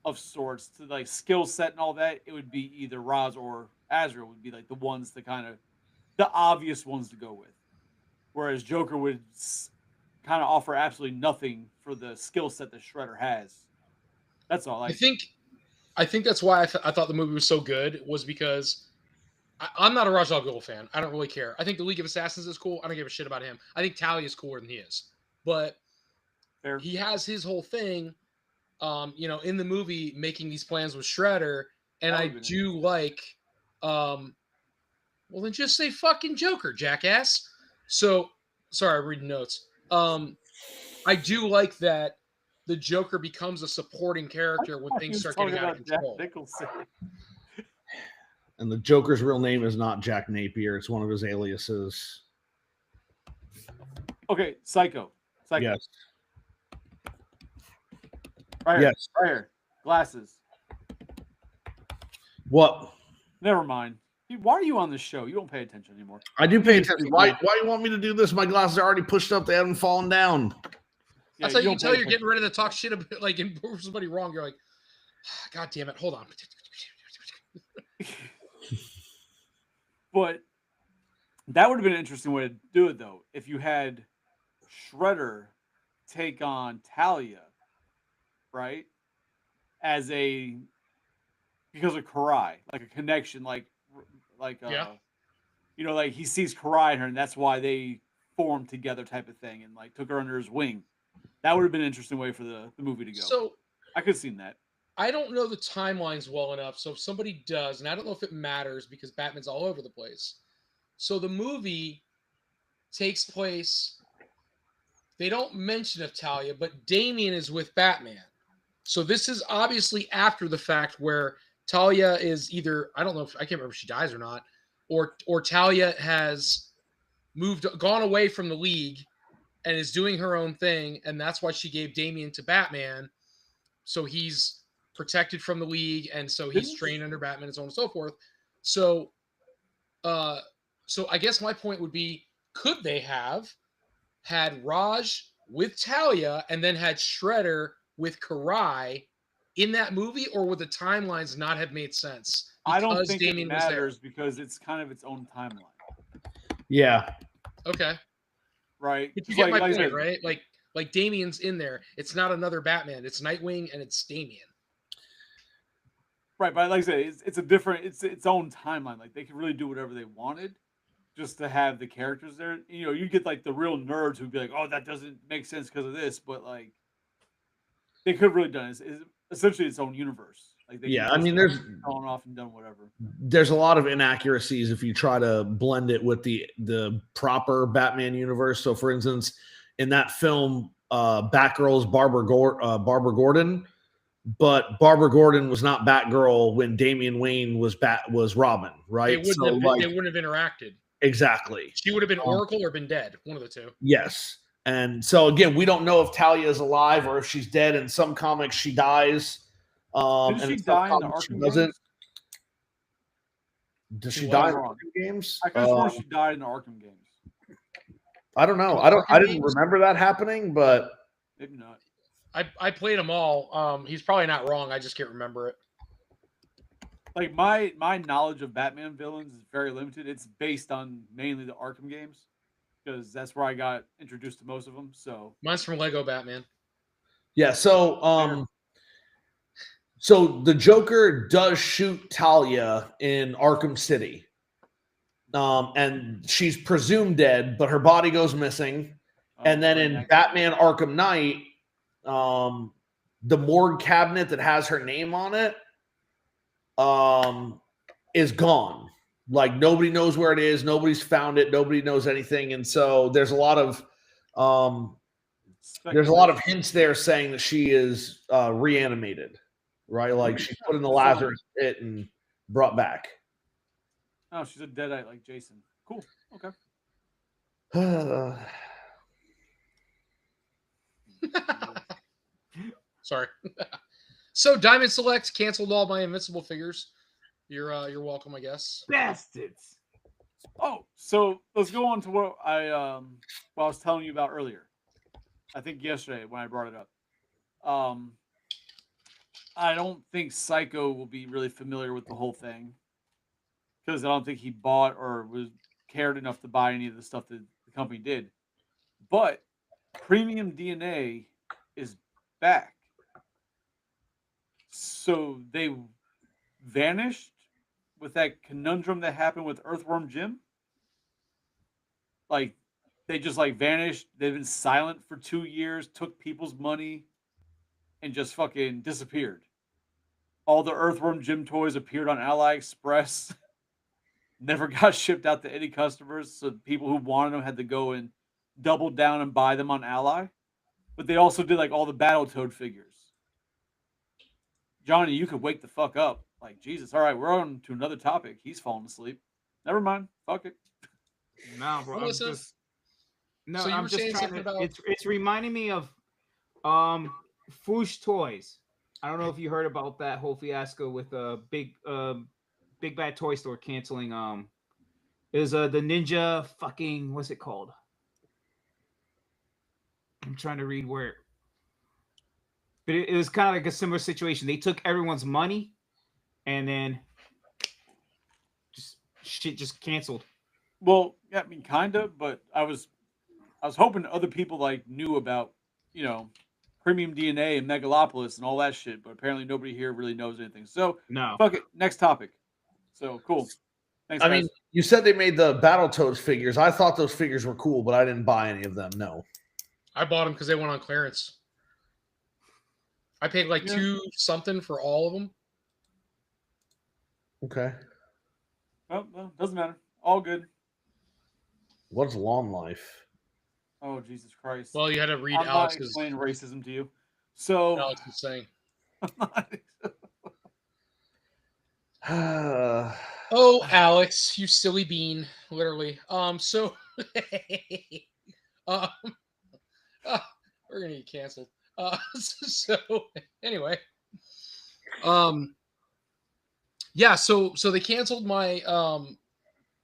of sorts to like skill set and all that, it would be either Ra's or Azrael would be like the ones to kind of the obvious ones to go with, whereas Joker would kind of offer absolutely nothing for the skill set that Shredder has. That's all. I think that's why I thought the movie was so good, was because I'm not a Ra's al Ghul fan. I don't really care. I think the League of Assassins is cool. I don't give a shit about him. I think Talia is cooler than he is. But Fair. he has his whole thing, in the movie, making these plans with Shredder. And I do like, well, then just say fucking Joker, jackass. So, sorry, I'm reading notes. I do like that the Joker becomes a supporting character when things start getting out of control. Jack Nicholson. And the Joker's real name is not Jack Napier. It's one of his aliases. Okay, Psycho. Yes. Right here. Yes. Right here. Glasses. What? Never mind. Dude, why are you on this show? You don't pay attention anymore. I do pay attention. Why do you want me to do this? My glasses are already pushed up. They haven't fallen down. Yeah, That's how you can don't tell pay you're getting ready to talk shit about, like, and prove somebody wrong. You're like, God damn it, hold on. But that would have been an interesting way to do it, though. If you had Shredder take on Talia, right? Because of Karai, like a connection, like Yeah. like he sees Karai in her, and that's why they formed together, type of thing, and like took her under his wing. That would have been an interesting way for the movie to go. So I could have seen that. I don't know the timelines well enough. So if somebody does, and I don't know if it matters because Batman's all over the place. So the movie takes place, they don't mention of Talia, but Damian is with Batman. So this is obviously after the fact, where Talia is either, I can't remember if she dies or not, or Talia has gone away from the League and is doing her own thing, and that's why she gave Damian to Batman. So he's protected from the League, and so he's trained under Batman and so on and so forth. So I guess my point would be, could they have had Raj with Talia and then had Shredder with Karai in that movie, or would the timelines not have made sense? I don't Because think Damien it was there. matters because it's kind of its own timeline, Yeah. Okay. right? But you Just get my I point, said, right? Like Damien's in there. It's not another Batman. It's Nightwing and it's Damien. right? But like I said, it's a different, it's its own timeline. Like they could really do whatever they wanted, just to have the characters there. You know, you get like the real nerds who'd be like, "Oh, that doesn't make sense because of this," but like they could have really done it. It's essentially its own universe. Like they Yeah, could I mean, just gone off and done whatever. there's a lot of inaccuracies if you try to blend it with the proper Batman universe. So, for instance, in that film, Batgirl's Barbara Gordon, but Barbara Gordon was not Batgirl when Damian Wayne was Robin, right? They wouldn't have interacted. Exactly. She would have been Oracle or been dead. One of the two. Yes. And so again, we don't know if Talia is alive or if she's dead. In some comics, she dies. Did she die in the comics, she Arkham doesn't. games? Does she She die in the was. Arkham games? I could have sworn she died in the Arkham games. I don't know. In the I Arkham didn't games? remember that happening, but Maybe not. I played them all. He's probably not wrong. I just can't remember it. Like my knowledge of Batman villains is very limited. It's based on mainly the Arkham games because that's where I got introduced to most of them. So Mine's from Lego Batman. yeah. So the Joker does shoot Talia in Arkham City. And she's presumed dead, but her body goes missing. And then in Batman Arkham Knight, the morgue cabinet that has her name on it is gone. Like nobody knows where it is. Nobody's found it. Nobody knows anything. And so there's a lot of hints there saying that she is reanimated, right? Like she's put in the Lazarus pit and brought back. Oh, she's a deadite like Jason. Cool. Okay. Sorry. So Diamond Select canceled all my Invincible figures. You're welcome, I guess. Bastards. Oh, so let's go on to what I was telling you about earlier. I think yesterday when I brought it up. I don't think Psycho will be really familiar with the whole thing because I don't think he bought or was cared enough to buy any of the stuff that the company did. But Premium DNA is back. So they vanished with that conundrum that happened with Earthworm Jim. Like they just like vanished. They've been silent for 2 years, took people's money, and just fucking disappeared. All the Earthworm Jim toys appeared on AliExpress. Never got shipped out to any customers. So people who wanted them had to go and double down and buy them on Ally. But they also did like all the Battletoad figures. Johnny, you could wake the fuck up. Like, Jesus, all right, we're on to another topic. He's falling asleep. Never mind. Fuck it. No, bro. I'm just were saying something about it's reminding me of Foosh Toys. I don't know if you heard about that whole fiasco with Big Bad Toy Store canceling it was the Ninja fucking what's it called? I'm trying to read where. But it was kind of like a similar situation. They took everyone's money and then just canceled. Well, yeah, I mean, kind of, but I was hoping other people like knew about, Premium DNA and Megalopolis and all that shit, but apparently nobody here really knows anything. So, No. fuck it. Next topic. So, cool. Thanks, I guys. mean, you said they made the Battletoads figures. I thought those figures were cool, but I didn't buy any of them. No. I bought them because they went on clearance. I paid like $2 something for all of them. Okay. Well, doesn't matter. All good. What's Lawn Life? Oh, Jesus Christ. Well, you had to read I'm not Alex's. explaining racism to you. So, Alex was saying. Oh, Alex, you silly bean, literally. So we're gonna get canceled. So anyway, yeah. So they canceled my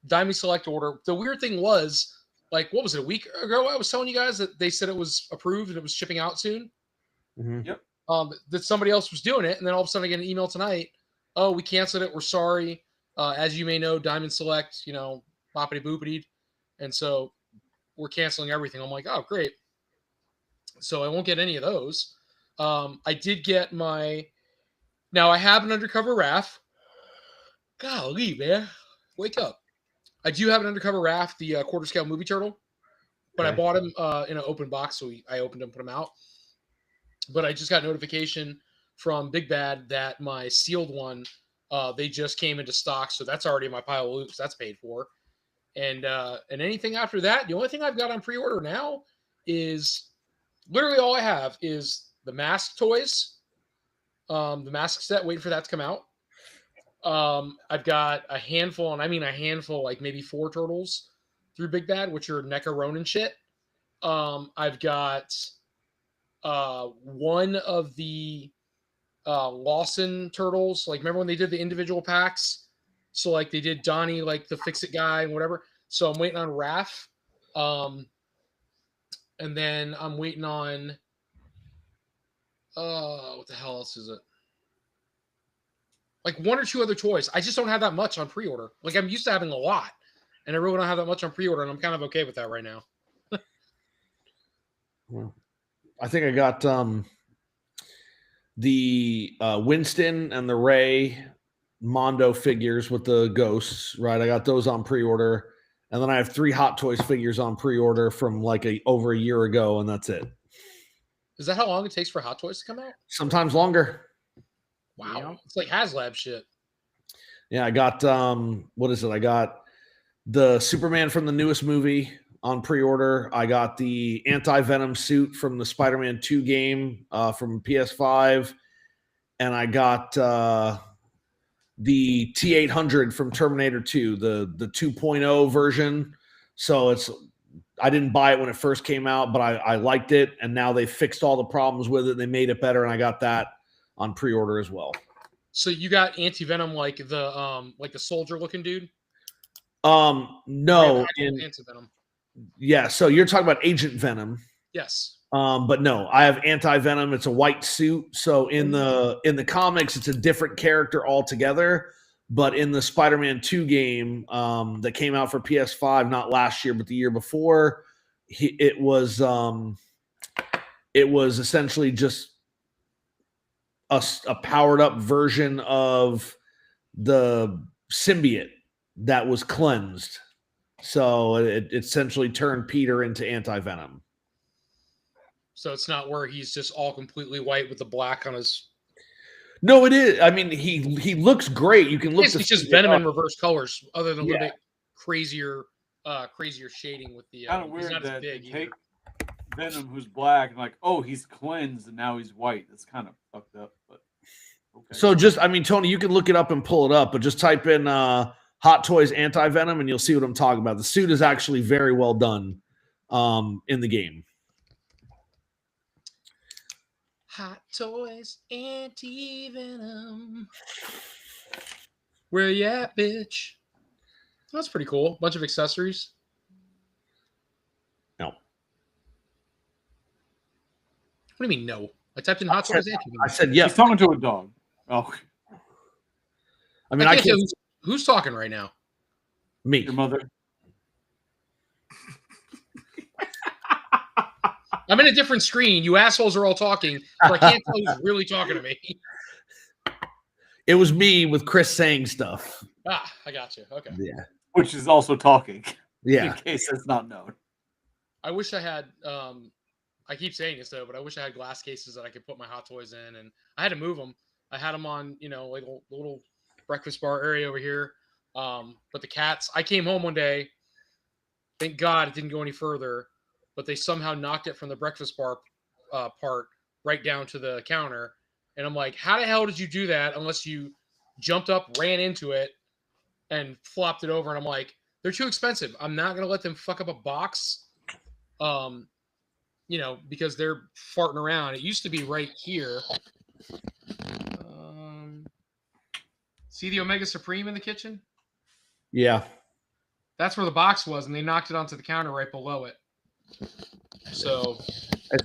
Diamond Select order. The weird thing was like, what was it, a week ago? I was telling you guys that they said it was approved and it was shipping out soon. Mhm. That somebody else was doing it, and then all of a sudden I get an email tonight. Oh, we canceled it. We're sorry. As you may know, Diamond Select, boppity boopity, and so we're canceling everything. I'm like, oh, great. So I won't get any of those. I did get my. Now I have an Undercover Raph. Golly, man, wake up! I do have an Undercover Raph, the quarter scale movie turtle, but I Okay. bought him in an open box, so I opened him, put him out. But I just got notification from Big Bad that my sealed one, they just came into stock, so that's already in my pile of loops. That's paid for. And anything after that, the only thing I've got on pre-order now is literally all I have is the mask toys, the mask set, waiting for that to come out. I've got a handful, and I mean a handful, like maybe 4 turtles through Big Bad, which are NECA Ronin shit. I've got one of the Lawson turtles. Like, remember when they did the individual packs? So, like, they did Donnie, like the Fix-It guy and whatever. So I'm waiting on Raph. And then I'm waiting on what the hell else is it? Like 1 or 2 other toys. I just don't have that much on pre-order. Like, I'm used to having a lot, and I really don't have that much on pre-order, and I'm kind of okay with that right now. Well, I think I got the Winston and the Ray Mondo figures with the ghosts, right? I got those on pre-order. And then I have 3 Hot Toys figures on pre-order from like over a year ago, and that's it. Is that how long it takes for Hot Toys to come out? Sometimes longer. Wow. Yeah. It's like HasLab shit. Yeah, I got what is it? I got the Superman from the newest movie on pre-order. I got the Anti-Venom suit from the Spider-Man 2 game from PS5, and I got the T-800 from Terminator 2, the 2.0 version. So I didn't buy it when it first came out, but I liked it, and now they fixed all the problems with it. They made it better, and I got that on pre-order as well. So you got Anti-Venom, like the soldier looking dude? No, Anti-Venom. yeah. So you're talking about Agent Venom. Yes. But no, I have Anti-Venom. It's a white suit. So in the comics, it's a different character altogether. But in the Spider-Man 2 game that came out for PS5, not last year, but the year before, it was essentially just a powered up version of the symbiote that was cleansed. So it essentially turned Peter into Anti-Venom. So it's not where he's just all completely white with the black on his. No, it is. I mean, he looks great. You can look. It's just Venom in reverse colors, other than a little Yeah. bit crazier shading with the. Kind of he's weird not as that big they either. take Venom, who's black, and like, oh, he's cleansed and now he's white. That's kind of fucked up, but okay. So Tony, you can look it up and pull it up, but just type in Hot Toys Anti-Venom and you'll see what I'm talking about. The suit is actually very well done in the game. Hot Toys Anti-Venom. Where you at, bitch? That's pretty cool. Bunch of accessories. No. What do you mean, no? I typed in Hot Toys Anti-Venom. I said yes. He's talking to a dog. Oh, I mean, I can't. Who's talking right now? Me. your mother. I'm in a different screen. You assholes are all talking, so I can't tell who's really talking to me. It was me with Chris saying stuff. Ah, I got you. Okay. Yeah. Which is also talking. Yeah. In case it's not known. I wish I had. I keep saying this though, but I wish I had glass cases that I could put my Hot Toys in, and I had to move them. I had them on, like a little breakfast bar area over here. But the cats. I came home one day. Thank God it didn't go any further, but they somehow knocked it from the breakfast bar part right down to the counter. And I'm like, how the hell did you do that? Unless you jumped up, ran into it, and flopped it over. And I'm like, they're too expensive. I'm not gonna let them fuck up a box. Because they're farting around. It used to be right here. See the Omega Supreme in the kitchen? Yeah. That's where the box was, and they knocked it onto the counter right below it. So,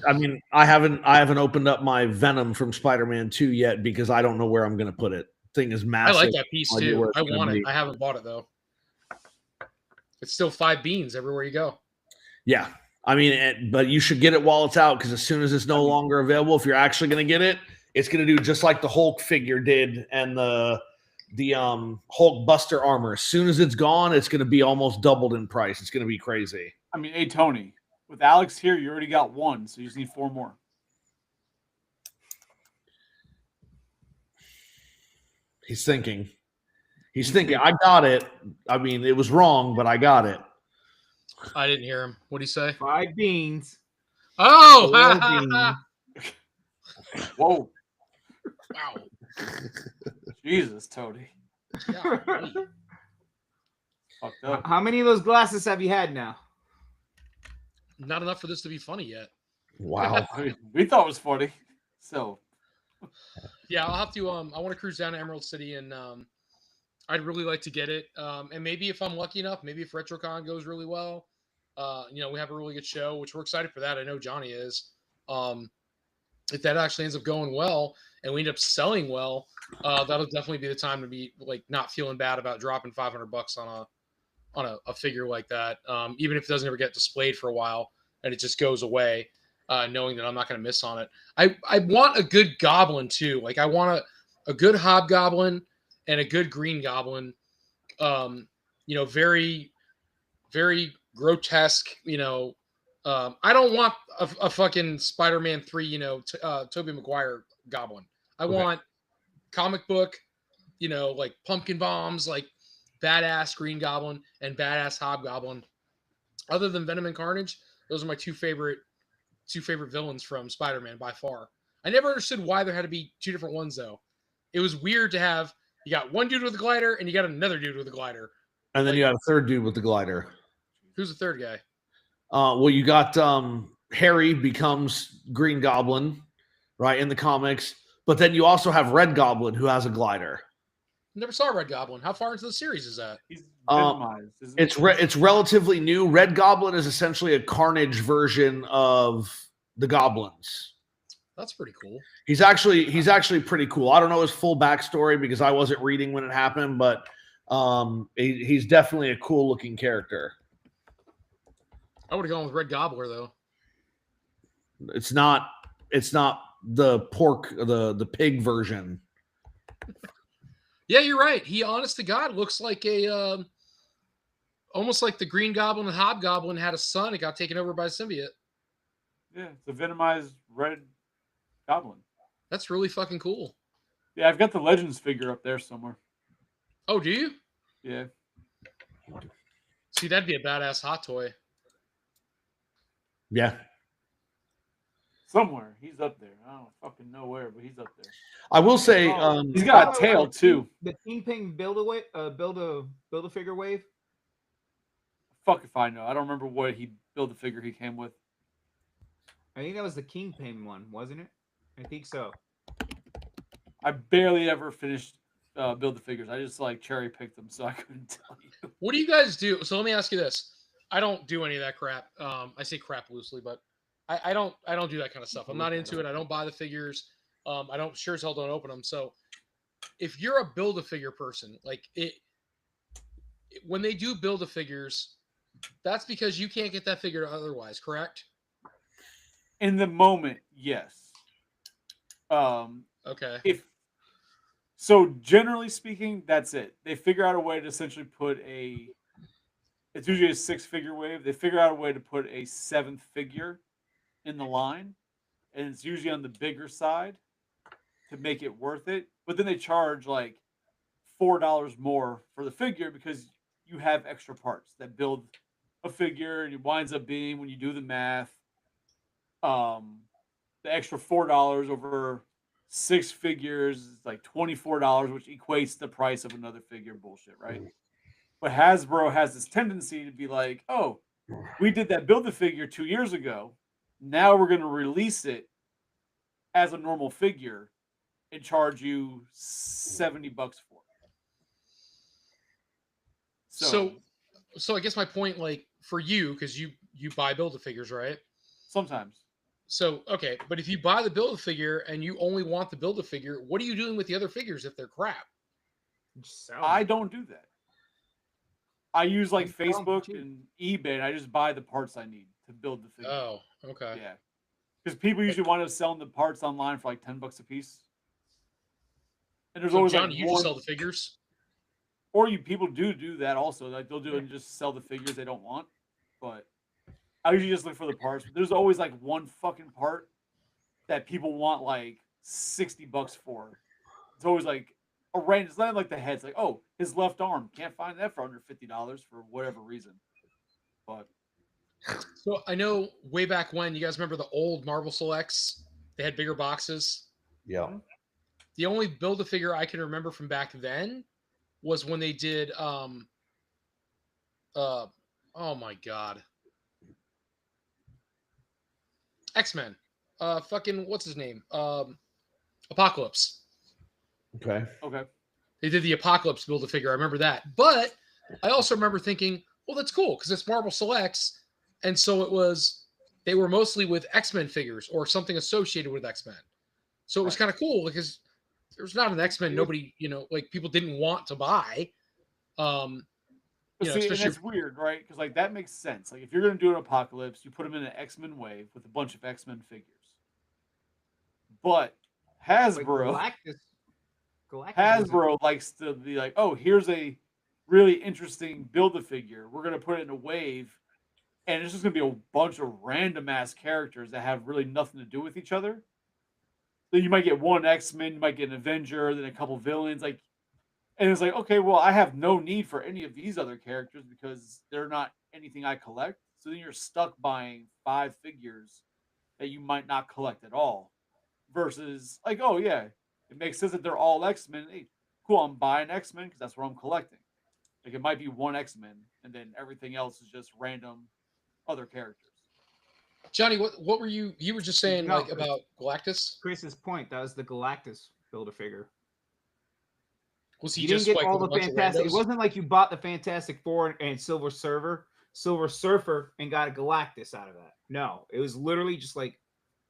I mean, I haven't opened up my Venom from Spider-Man 2 yet because I don't know where I'm going to put it. Thing is I massive. like that piece No idea too. where it's I gonna want it. be. I haven't bought it though. It's still 5 beans everywhere you go. Yeah. I mean, but you should get it while it's out because as soon as it's no longer available, if you're actually going to get it, it's going to do just like the Hulk figure did and the Hulk Buster armor. As soon as it's gone, it's going to be almost doubled in price. It's going to be crazy. I mean, hey Tony, with Alex here, you already got 1, so you just need 4 more. He's thinking. I got it. I mean, it was wrong, but I got it. I didn't hear him. What'd he say? 5 beans. Oh, 4 beans. Whoa, wow. Jesus, Tony, Golly. fucked up. How many of those glasses have you had now? Not enough for this to be funny yet. Wow. I mean, we thought it was funny, so Yeah, I'll have to. I want to cruise down to Emerald City, and I'd really like to get it. And maybe if I'm lucky enough, maybe if RetroCon goes really well, we have a really good show, which we're excited for that. I know Johnny is. If that actually ends up going well and we end up selling well, that'll definitely be the time to be like not feeling bad about dropping $500 on a figure like that. Even if it doesn't ever get displayed for a while and it just goes away, knowing that I'm not going to miss on it. I want a good goblin too. Like I want a good hobgoblin and a good green goblin. Very, very grotesque, I don't want a fucking Spider-Man 3, Tobey Maguire goblin. I want comic book, like pumpkin bombs, like badass Green Goblin and badass Hobgoblin. Other than Venom and Carnage, those are my two favorite villains from Spider-Man by far. I never understood why there had to be 2 different ones though. It was weird to have you got one dude with a glider and you got another dude with a glider. And then you got a third dude with the glider. Who's the third guy? Well, you got Harry becomes Green Goblin, right, in the comics. But then you also have Red Goblin who has a glider. Never saw Red Goblin. How far into the series is that? he's minimized. Isn't It's relatively new. Red Goblin is essentially a Carnage version of the Goblins. That's pretty cool. He's actually pretty cool. I don't know his full backstory because I wasn't reading when it happened, but he's definitely a cool looking character. I would have gone with Red Gobbler though. It's not the pork, the pig version. Yeah, you're right. He, honest to God, looks like a almost like the Green Goblin and Hobgoblin had a son. It got taken over by a symbiote. Yeah, it's a venomized Red Goblin. That's really fucking cool. Yeah, I've got the Legends figure up there somewhere. Oh, do you? Yeah. See, that'd be a badass hot toy. Yeah. Somewhere. He's up there. I don't fucking know where, but he's up there. I will say He's got a tail too. The Kingpin build a figure wave. Fuck if I know. I don't remember what he built the figure he came with. I think that was the Kingpin one, wasn't it? I think so. I barely ever finished build the figures. I just like cherry picked them, so I couldn't tell you. What do you guys do? So let me ask you this. I don't do any of that crap. I say crap loosely, but I don't do that kind of stuff. I'm not into it. I don't buy the figures. I don't sure as hell don't open them. So if you're a Build-A-Figure person, like when they do Build-A-Figures, that's because you can't get that figure otherwise, correct? In the moment, yes. Okay. So generally speaking, that's it. They figure out a way to essentially put it's usually a 6-figure wave. They figure out a way to put a 7th figure in the line, and it's usually on the bigger side to make it worth it. But then they charge like $4 more for the figure because you have extra parts that build a figure, and it winds up being, when you do the math, the extra $4 over 6 figures is like $24, which equates the price of another figure. Bullshit, right? But Hasbro has this tendency to be like, oh, we did that Build-A-Figure 2 years ago. Now we're going to release it as a normal figure and charge you $70 for it. So So I guess my point, like for you, because you buy Build-A-Figures, right? Sometimes. So okay, but if you buy the Build-A-Figure and you only want the Build-A-Figure, what are you doing with the other figures if they're crap? Just sell I them. don't do that. I use like And sell 'em for Facebook cheap. and eBay, and I just buy the parts I need to build the figure. Oh, okay. Yeah, because people usually wind up selling the parts online for like $10 a piece. And there's So always John, like you just one, sell the figures? or people do that also. Like they'll do it and just sell the figures they don't want. But I usually just look for the parts. There's always like one fucking part that people want like $60 for. It's always like a range. It's not like the head's like, oh, his left arm, can't find that for under $50 for whatever reason. But So I know way back when, you guys remember the old Marvel Selects? They had bigger boxes. Yeah. The only Build-A-Figure I can remember from back then was when they did oh my god. X-Men. Fucking what's his name? Apocalypse. Okay. okay. They did the Apocalypse Build-A-Figure. I remember that. But I also remember thinking, well, that's cool because it's Marvel Selects. And so they were mostly with X-Men figures or something associated with X-Men. So it was kind of cool because there's not an X-Men nobody, like people didn't want to buy. See, and that's weird, right? Because like that makes sense. Like if you're gonna do an Apocalypse, you put them in an X-Men wave with a bunch of X-Men figures. But Hasbro, Hasbro likes to be like, oh, here's a really interesting Build-A-Figure. We're gonna put it in a wave, and it's just gonna be a bunch of random ass characters that have really nothing to do with each other. So you might get one X-Men, you might get an Avenger, then a couple villains, like. And it's like, okay, well, I have no need for any of these other characters because they're not anything I collect. So then you're stuck buying 5 figures that you might not collect at all. Versus, like, oh, yeah, it makes sense that they're all X-Men. Hey, cool, I'm buying X-Men because that's what I'm collecting. Like, it might be one X-Men, and then everything else is just random other characters. Johnny, what were you were just saying like about Galactus? Chris's point, that was the Galactus Build-A-Figure. Was he You just didn't get like all the Fantastic? It wasn't like you bought the Fantastic Four and Silver Surfer, and got a Galactus out of that. No, it was literally just like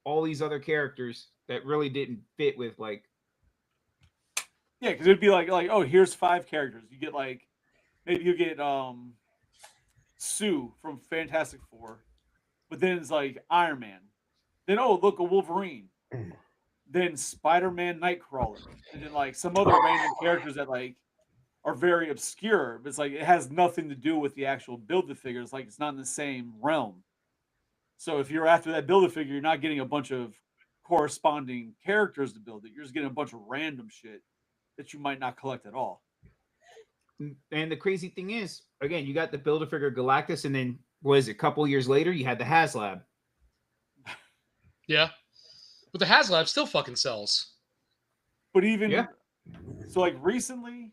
all these other characters that really didn't fit with like. Yeah, because it'd be like, oh, here's 5 characters. You get like, maybe you get Sue from Fantastic Four, but then it's like Iron Man. Then look, a Wolverine. Then Spider-Man, Nightcrawler, and then like some other random characters that like are very obscure, but it's like it has nothing to do with the actual Build-A-Figure. It's like it's not in the same realm. So if you're after that Build-A-Figure, you're not getting a bunch of corresponding characters to build it. You're just getting a bunch of random shit that you might not collect at all. And the crazy thing is, again, you got the Build-A-Figure Galactus, and then a couple years later, you had the HasLab. Yeah. But the HasLab still fucking sells. But even so, like recently,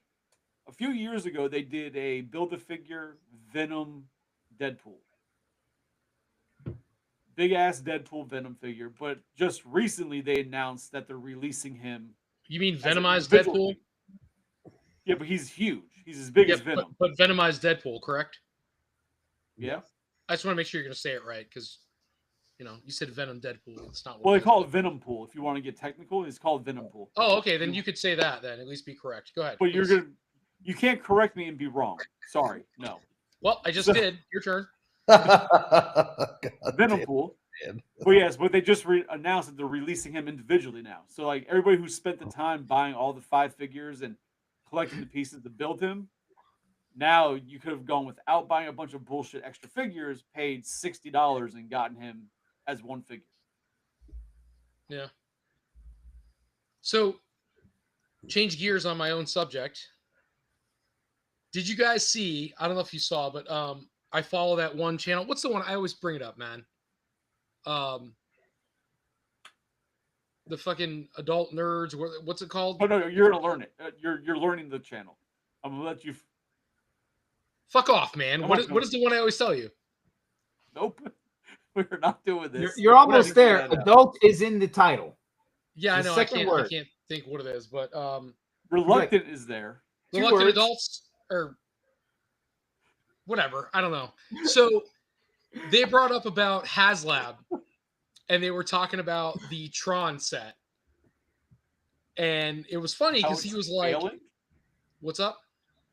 a few years ago, they did a Build-A-Figure Venom Deadpool. Big ass Deadpool Venom figure. But just recently, they announced that they're releasing him. You mean Venomized Deadpool? Figure. Yeah, but he's huge. He's as big as Venom. But Venomized Deadpool, correct? Yeah. I just want to make sure you're going to say it right because. You said Venom Deadpool. It's not. Well, they call it Venom Pool. If you want to get technical, it's called Venom Pool. Oh, okay. Then you could say that. Then at least be correct. Go ahead. But you can't correct me and be wrong. Sorry, no. Well, I just did. Your turn. Venom Pool. But yes, but they just announced that they're releasing him individually now. So like everybody who spent the time buying all the 5 figures and collecting the pieces to build him, now you could have gone without buying a bunch of bullshit extra figures, paid $60 and gotten him as one figure. Yeah. So, change gears on my own subject. Did you guys see? I don't know if you saw, but I follow that one channel. What's the one? I always bring it up, man. The fucking adult nerds. What's it called? Oh no, you're gonna learn it. You're learning the channel. I'm gonna let you. Fuck off, man. What is the one I always tell you? Nope. We're not doing this. You're almost there. Adult is in the title. Yeah, I know. I can't think what it is, but reluctant is there. Reluctant adults or whatever. I don't know. So they brought up about HasLab, and they were talking about the Tron set, and it was funny How because he it's was like, failing? "What's up?"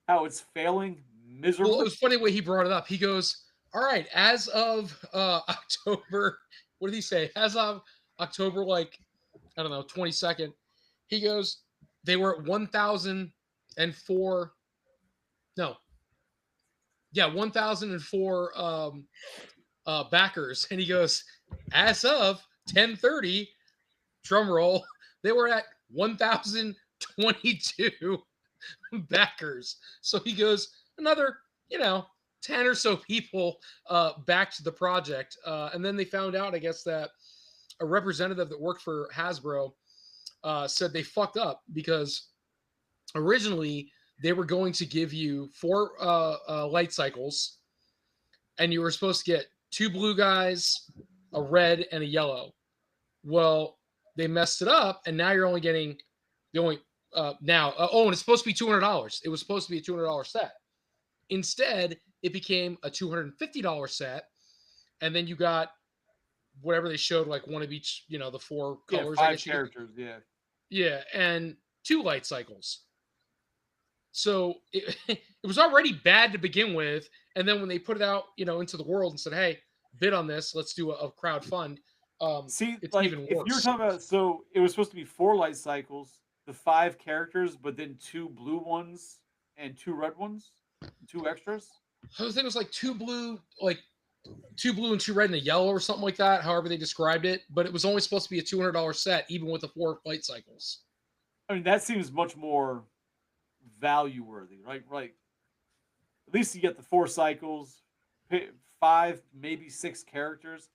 How it's failing miserably? Well, it was funny the way he brought it up. He goes, "All right, as of October, what did he say? As of October, like I don't know, 22nd." He goes, "They were at 1,004. No, yeah, 1,004 backers." And he goes, "As of 10:30, drum roll, they were at 1,022 backers." So he goes, another, 10 or so people backed the project. And then they found out, I guess, that a representative that worked for Hasbro said they fucked up because originally they were going to give you 4 light cycles, and you were supposed to get 2 blue guys, a red, and a yellow. Well, they messed it up, and now you're only getting the only now. And it's supposed to be $200. It was supposed to be a $200 set. Instead, it became a $250 set, and then you got whatever they showed, like one of each, the 4 colors. I 5 guess characters, yeah. yeah, and 2 light cycles. So it, it was already bad to begin with, and then when they put it out, into the world and said, "Hey, bid on this. Let's do a crowd fund." See, it's like even if you're worse. talking about, so it was supposed to be 4 light cycles, the 5 characters, but then 2 blue ones and 2 red ones, 2 extras. I think it was like 2 blue, and 2 red and a yellow or something like that. However they described it, but it was only supposed to be a $200 set, even with the 4 light cycles. I mean, that seems much more value worthy, right? Right. At least you get the 4 cycles, 5, maybe 6 characters.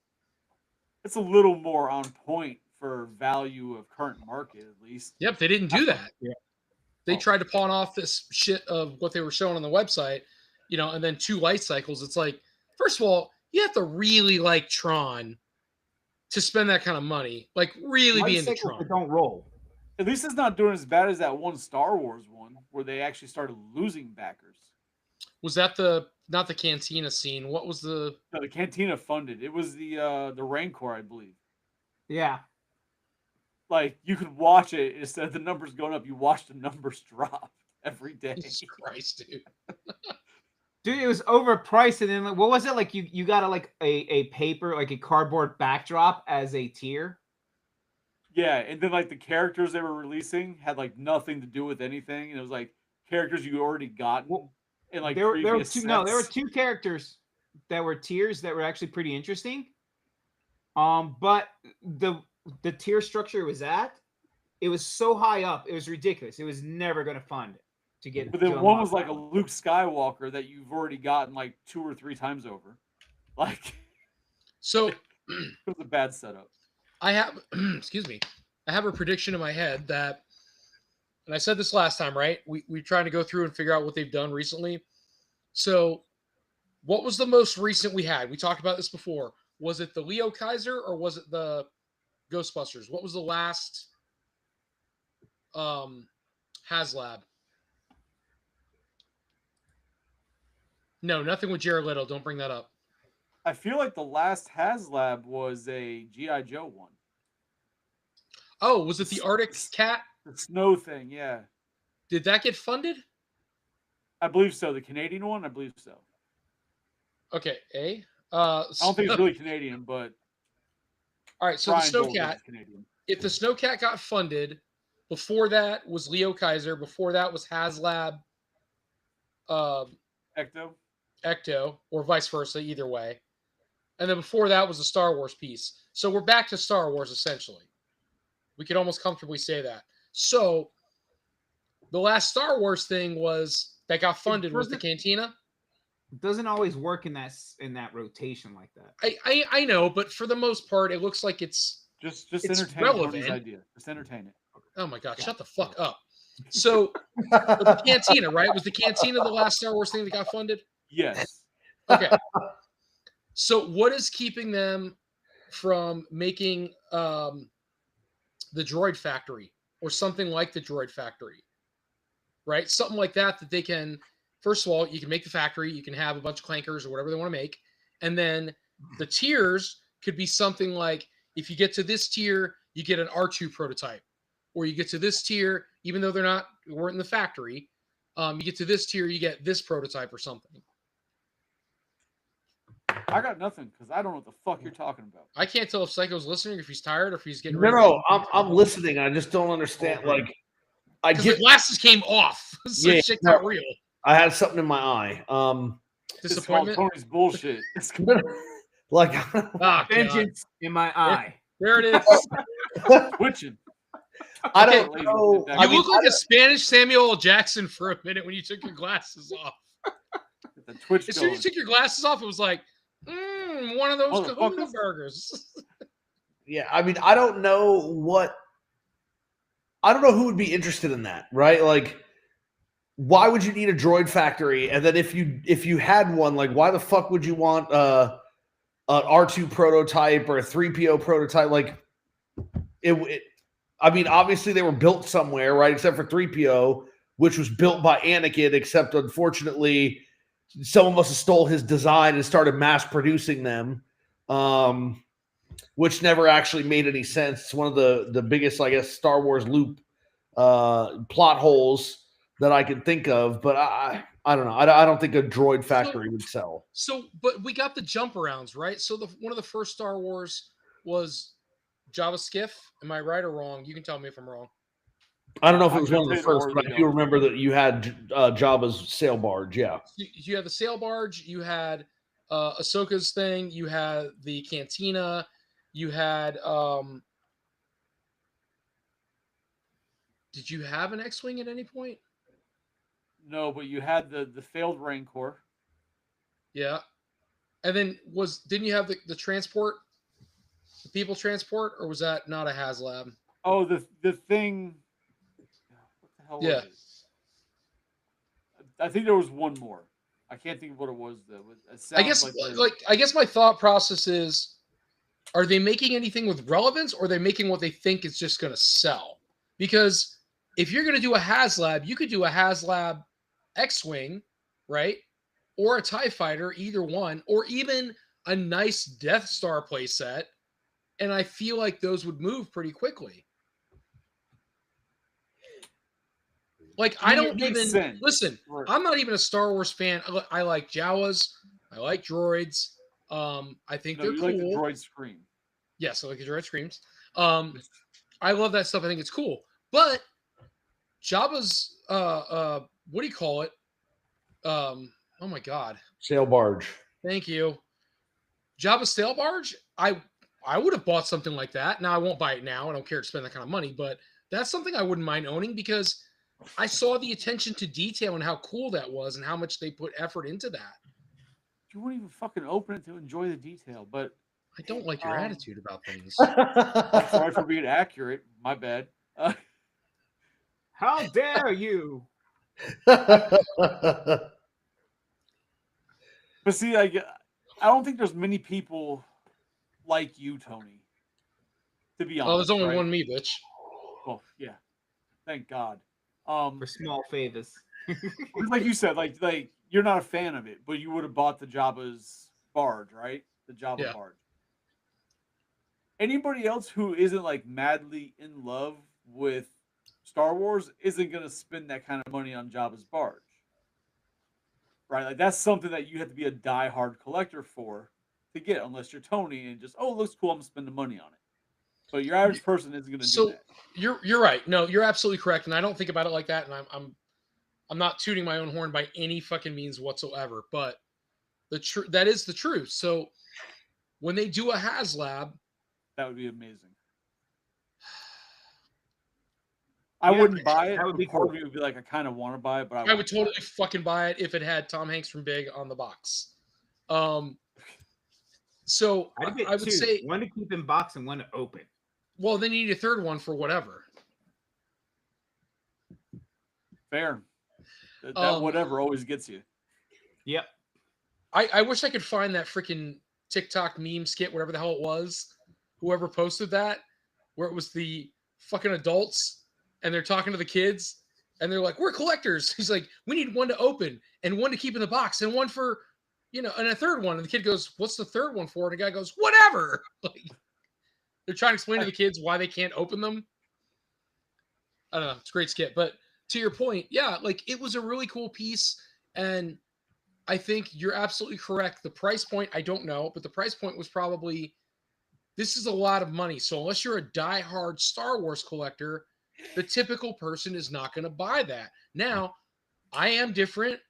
It's a little more on point for value of current market, at least. Yep, they didn't do that. Yeah. They tried to pawn off this shit of what they were showing on the website, and then 2 light cycles. It's like, first of all, you have to really like Tron to spend that kind of money. Like, really be into Tron. Don't roll. At least it's not doing as bad as that one Star Wars one where they actually started losing backers. Was that not the Cantina scene? What was the? No, the Cantina funded. It was the Rancor, I believe. Yeah. Like you could watch it instead of the numbers going up, you watch the numbers drop every day. Jesus Christ, dude. Dude, it was overpriced, and then what was it like? You got a paper, like a cardboard backdrop as a tier. Yeah, and then like the characters they were releasing had like nothing to do with anything, and it was like characters you already gotten. Well, and like there were 2 sets. no, there were 2 characters that were tiers that were actually pretty interesting. But the tier structure it was so high up, it was ridiculous. It was never going to fund it to get. But then one was like a Luke Skywalker that you've already gotten like 2 or 3 times over. Like, so it was a bad setup. I have, excuse me, I have a prediction in my head that, and I said this last time, right? We're trying to go through and figure out what they've done recently. So, what was the most recent we had? We talked about this before. Was it the Leo Kaiser or was it the Ghostbusters? What was the last HasLab? No, nothing with Jared Leto. Don't bring that up. I feel like the last HasLab was a G.I. Joe one. Oh, was it the Arctic Cat? The snow thing, yeah. Did that get funded? I believe so. The Canadian one, I believe so. Okay, I don't think it's really Canadian, but all right. So Brian the Gold Snowcat, is Canadian. if the Snowcat got funded, before that was Leo Kaiser. Before that was HasLab, Ecto, or vice versa, either way. And then before that was the Star Wars piece. So we're back to Star Wars, essentially. We could almost comfortably say that. So the last Star Wars thing that got funded was the Cantina. It doesn't always work in that rotation like that. I know, but for the most part, it looks like it's entertain relevant. Tony's idea. Just entertain it. Oh my God, shut the fuck up. So the Cantina, right? Was the Cantina the last Star Wars thing that got funded? Yes. Okay. So what is keeping them from making the Droid Factory or something like the Droid Factory? Right? Something like that they can first of all, you can make the factory, you can have a bunch of clankers or whatever they want to make. And then the tiers could be something like, if you get to this tier, you get an R2 prototype, or you get to this tier, even though weren't in the factory, you get to this tier, you get this prototype or something. I got nothing because I don't know what the fuck you're talking about. I can't tell if Psycho's listening, or if he's tired, or if he's getting No, I'm listening. I just don't understand. Like, I because get the glasses came off, so Yeah, shit no. got real. I had something in my eye. It's called Disappointment. Tony's bullshit. like Ah, God. Vengeance in my eye. There it is. Twitching. I Okay. don't know. You You I mean, look like a Spanish Samuel L. Jackson for a minute when you took your glasses off. Get the Twitch As soon as going. you took your glasses off, it was like, one of those Kahuna Motherfuckers. burgers. yeah, I mean, I don't know who would be interested in that, right? Like, why would you need a droid factory? And then if you had one, like, why the fuck would you want an R2 prototype or a 3PO prototype? Like, I mean, obviously they were built somewhere, right? Except for 3PO, which was built by Anakin, except unfortunately someone must have stole his design and started mass producing them, which never actually made any sense. It's one of the biggest, I guess, Star Wars loop plot holes that I can think of. But I don't know. I don't think a droid factory would sell. So, but we got the jump arounds, right? So one of the first Star Wars was Jabba Skiff. Am I right or wrong? You can tell me if I'm wrong. I don't know if I it was couldn't one of the say the first, word but I ago. do remember that you had Jabba's sail barge. Yeah. You had the sail barge. You had Ahsoka's thing. You had the cantina. You had. Did you have an X-wing at any point? No, but you had the failed Rancor. Yeah. And then didn't you have the transport, the people transport, or was that not a HasLab? Oh, the thing. What the hell Yeah. was it? I think there was one more. I can't think of what it was though. It I guess sounds I guess my thought process is, are they making anything with relevance, or are they making what they think is just going to sell? Because if you're going to do a HasLab, you could do a HasLab X-wing, right? Or a TIE fighter, either one, or even a nice Death Star playset. And I feel like those would move pretty quickly. Like, I mean, it don't makes even sense. listen. Right. I'm not even a Star Wars fan. I like Jawas. I like droids. I think No, they're you cool. like the droid scream. Yes, I like the droid screams. I love that stuff. I think it's cool. But Jabba's what do you call it? Oh my god. Sail barge. Thank you. Jabba's sail barge. I would have bought something like that. Now I won't buy it now. I don't care to spend that kind of money, but that's something I wouldn't mind owning because I saw the attention to detail and how cool that was and how much they put effort into that. You wouldn't even fucking open it to enjoy the detail, but I don't like your attitude about things. sorry for being accurate. My bad. How dare you? But see, I don't think there's many people like you, Tony. To be honest, Oh, there's only right? one me, bitch. Well, yeah. Thank God. For small favors. Like you said, like you're not a fan of it, but you would have bought the Jabba's barge, right? The Jabba Yeah. barge. Anybody else who isn't like madly in love with Star Wars isn't gonna spend that kind of money on Jabba's barge, right? Like that's something that you have to be a die-hard collector for to get, unless you're Tony and just it looks cool, I'm gonna spend the money on it. But your average person isn't gonna do that. You're right. No, you're absolutely correct, and I don't think about it like that. And I'm not tooting my own horn by any fucking means whatsoever. But that is the truth. So when they do a HasLab, That would be amazing. I wouldn't buy it. that would be Part cool. of me would be like, I kind of want to buy it, but I would totally fucking buy it if it had Tom Hanks from Big on the box. So I'd get I would two. say, One to keep in box and one to open. well, then you need a third one for whatever. fair. That Um, whatever always gets you. Yep. I wish I could find that freaking TikTok meme skit, whatever the hell it was. Whoever posted that, where it was the fucking adults and they're talking to the kids and they're like, "We're collectors." He's like, "We need one to open," and one to keep in the box, and one for, and a third one. And the kid goes, "What's the third one for?" And the guy goes, "Whatever." Like, they're trying to explain to the kids why they can't open them. I don't know. It's a great skit. But to your point, yeah, like it was a really cool piece. And I think you're absolutely correct. The price point, I don't know, but the price point was probably, this is a lot of money. So unless you're a diehard Star Wars collector, the typical person is not going to buy that. Now, I am different.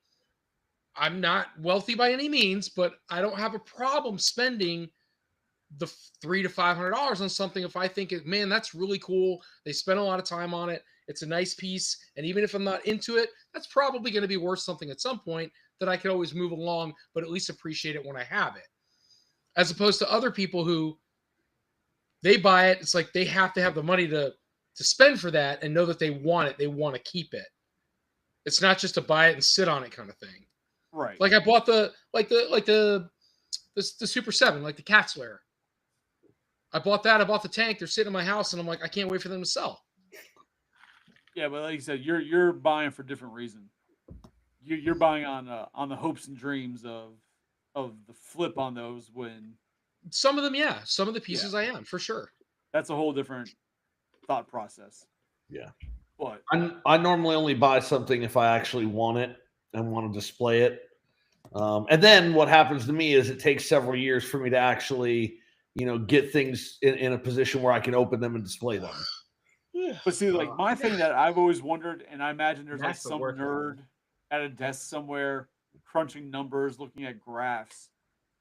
I'm not wealthy by any means, but I don't have a problem spending the $300 to $500 on something if I think, man, that's really cool. They spent a lot of time on it. It's a nice piece, and even if I'm not into it, that's probably going to be worth something at some point that I could always move along, but at least appreciate it when I have it. As opposed to other people who, they buy it, it's like they have to have the money to spend for that and know that they want it. They want to keep it. It's not just to buy it and sit on it kind of thing. Right. Like I bought the Super 7, like the Cat Slayer. I bought that. I bought the tank. They're sitting in my house, and I'm like, I can't wait for them to sell. Yeah, but like you said, you're buying for different reasons. You're buying on the hopes and dreams of the flip on those. When some of them, yeah, some of the pieces I am for sure. That's a whole different thought process. Yeah, but I normally only buy something if I actually want it and want to display it. And then what happens to me is it takes several years for me to actually, get things in a position where I can open them and display them. But see, like my thing that I've always wondered, and I imagine there's like That's the some work nerd at a desk somewhere crunching numbers, looking at graphs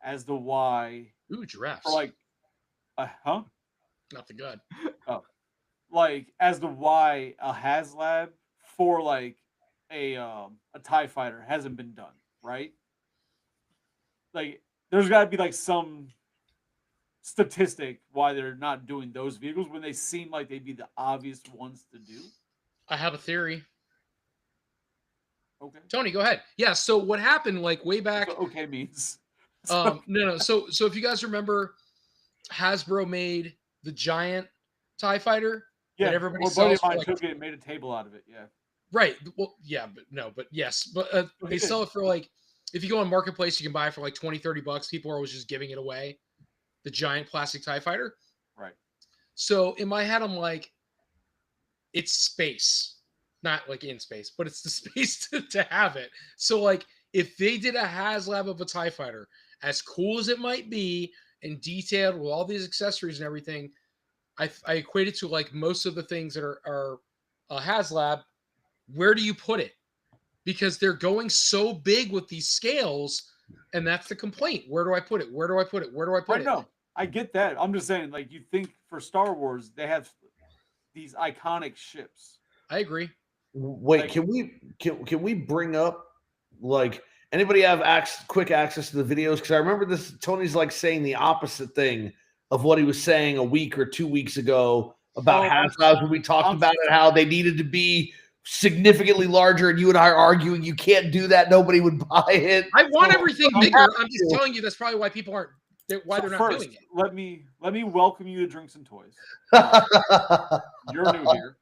as to why. Ooh, giraffes. For like, huh? Nothing good. Oh, like as to why a HasLab for like a TIE fighter hasn't been done, right? Like, there's got to be like some statistic why they're not doing those vehicles when they seem like they'd be the obvious ones to do. I have a theory. Okay, Tony, go ahead. Yeah. So what happened, like way back? Okay means. No. So if you guys remember, Hasbro made the giant TIE fighter. Yeah, that everybody a buddy of sells for mine like, took it and made a table out of it. Yeah. Right. Well, yeah, but yes. But they sell it for like, if you go on Marketplace, you can buy it for like $20-$30. People are always just giving it away. The giant plastic TIE fighter. Right. So in my head, I'm like, it's space, not like in space, but it's the space to have it. So like, if they did a HasLab of a TIE fighter, as cool as it might be and detailed with all these accessories and everything, I equate it to like most of the things that are a HasLab. Where do you put it? Because they're going so big with these scales, and that's the complaint. Where do I put it? Where do I put it? Where do I put it? No, I get that. I'm just saying, like, you think for Star Wars, they have these iconic ships. I agree. Wait, Like, can we bring up, like, anybody have quick access to the videos? Because I remember this. Tony's like saying the opposite thing of what he was saying a week or 2 weeks ago about HasLabs when we talked about it, how they needed to be significantly larger, and you and I are arguing you can't do that. Nobody would buy it. I want everything bigger. I'm just telling you that's probably why people aren't. Why they're not doing it. Let me welcome you to Drinks and Toys. You're new here.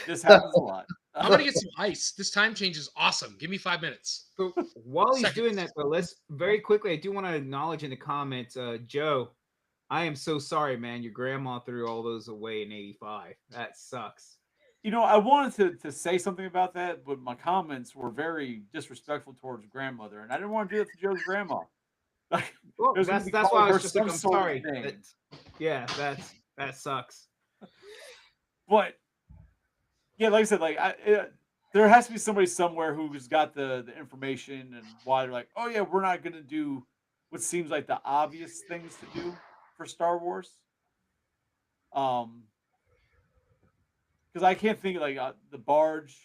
This happens a lot. I'm gonna get some ice. This time change is awesome. Give me 5 minutes. So while he's doing that, though, let's very quickly. I do want to acknowledge in the comments, Joe. I am so sorry, man. Your grandma threw all those away in '85. That sucks. I wanted to say something about that, but my comments were very disrespectful towards grandmother, and I didn't want to do that to Joe's grandma. Well, that's why I was just like, I'm sorry. That sucks. But yeah, like I said, like there has to be somebody somewhere who's got the information and why they're like, oh yeah, we're not going to do what seems like the obvious things to do for Star Wars. Because I can't think like the barge.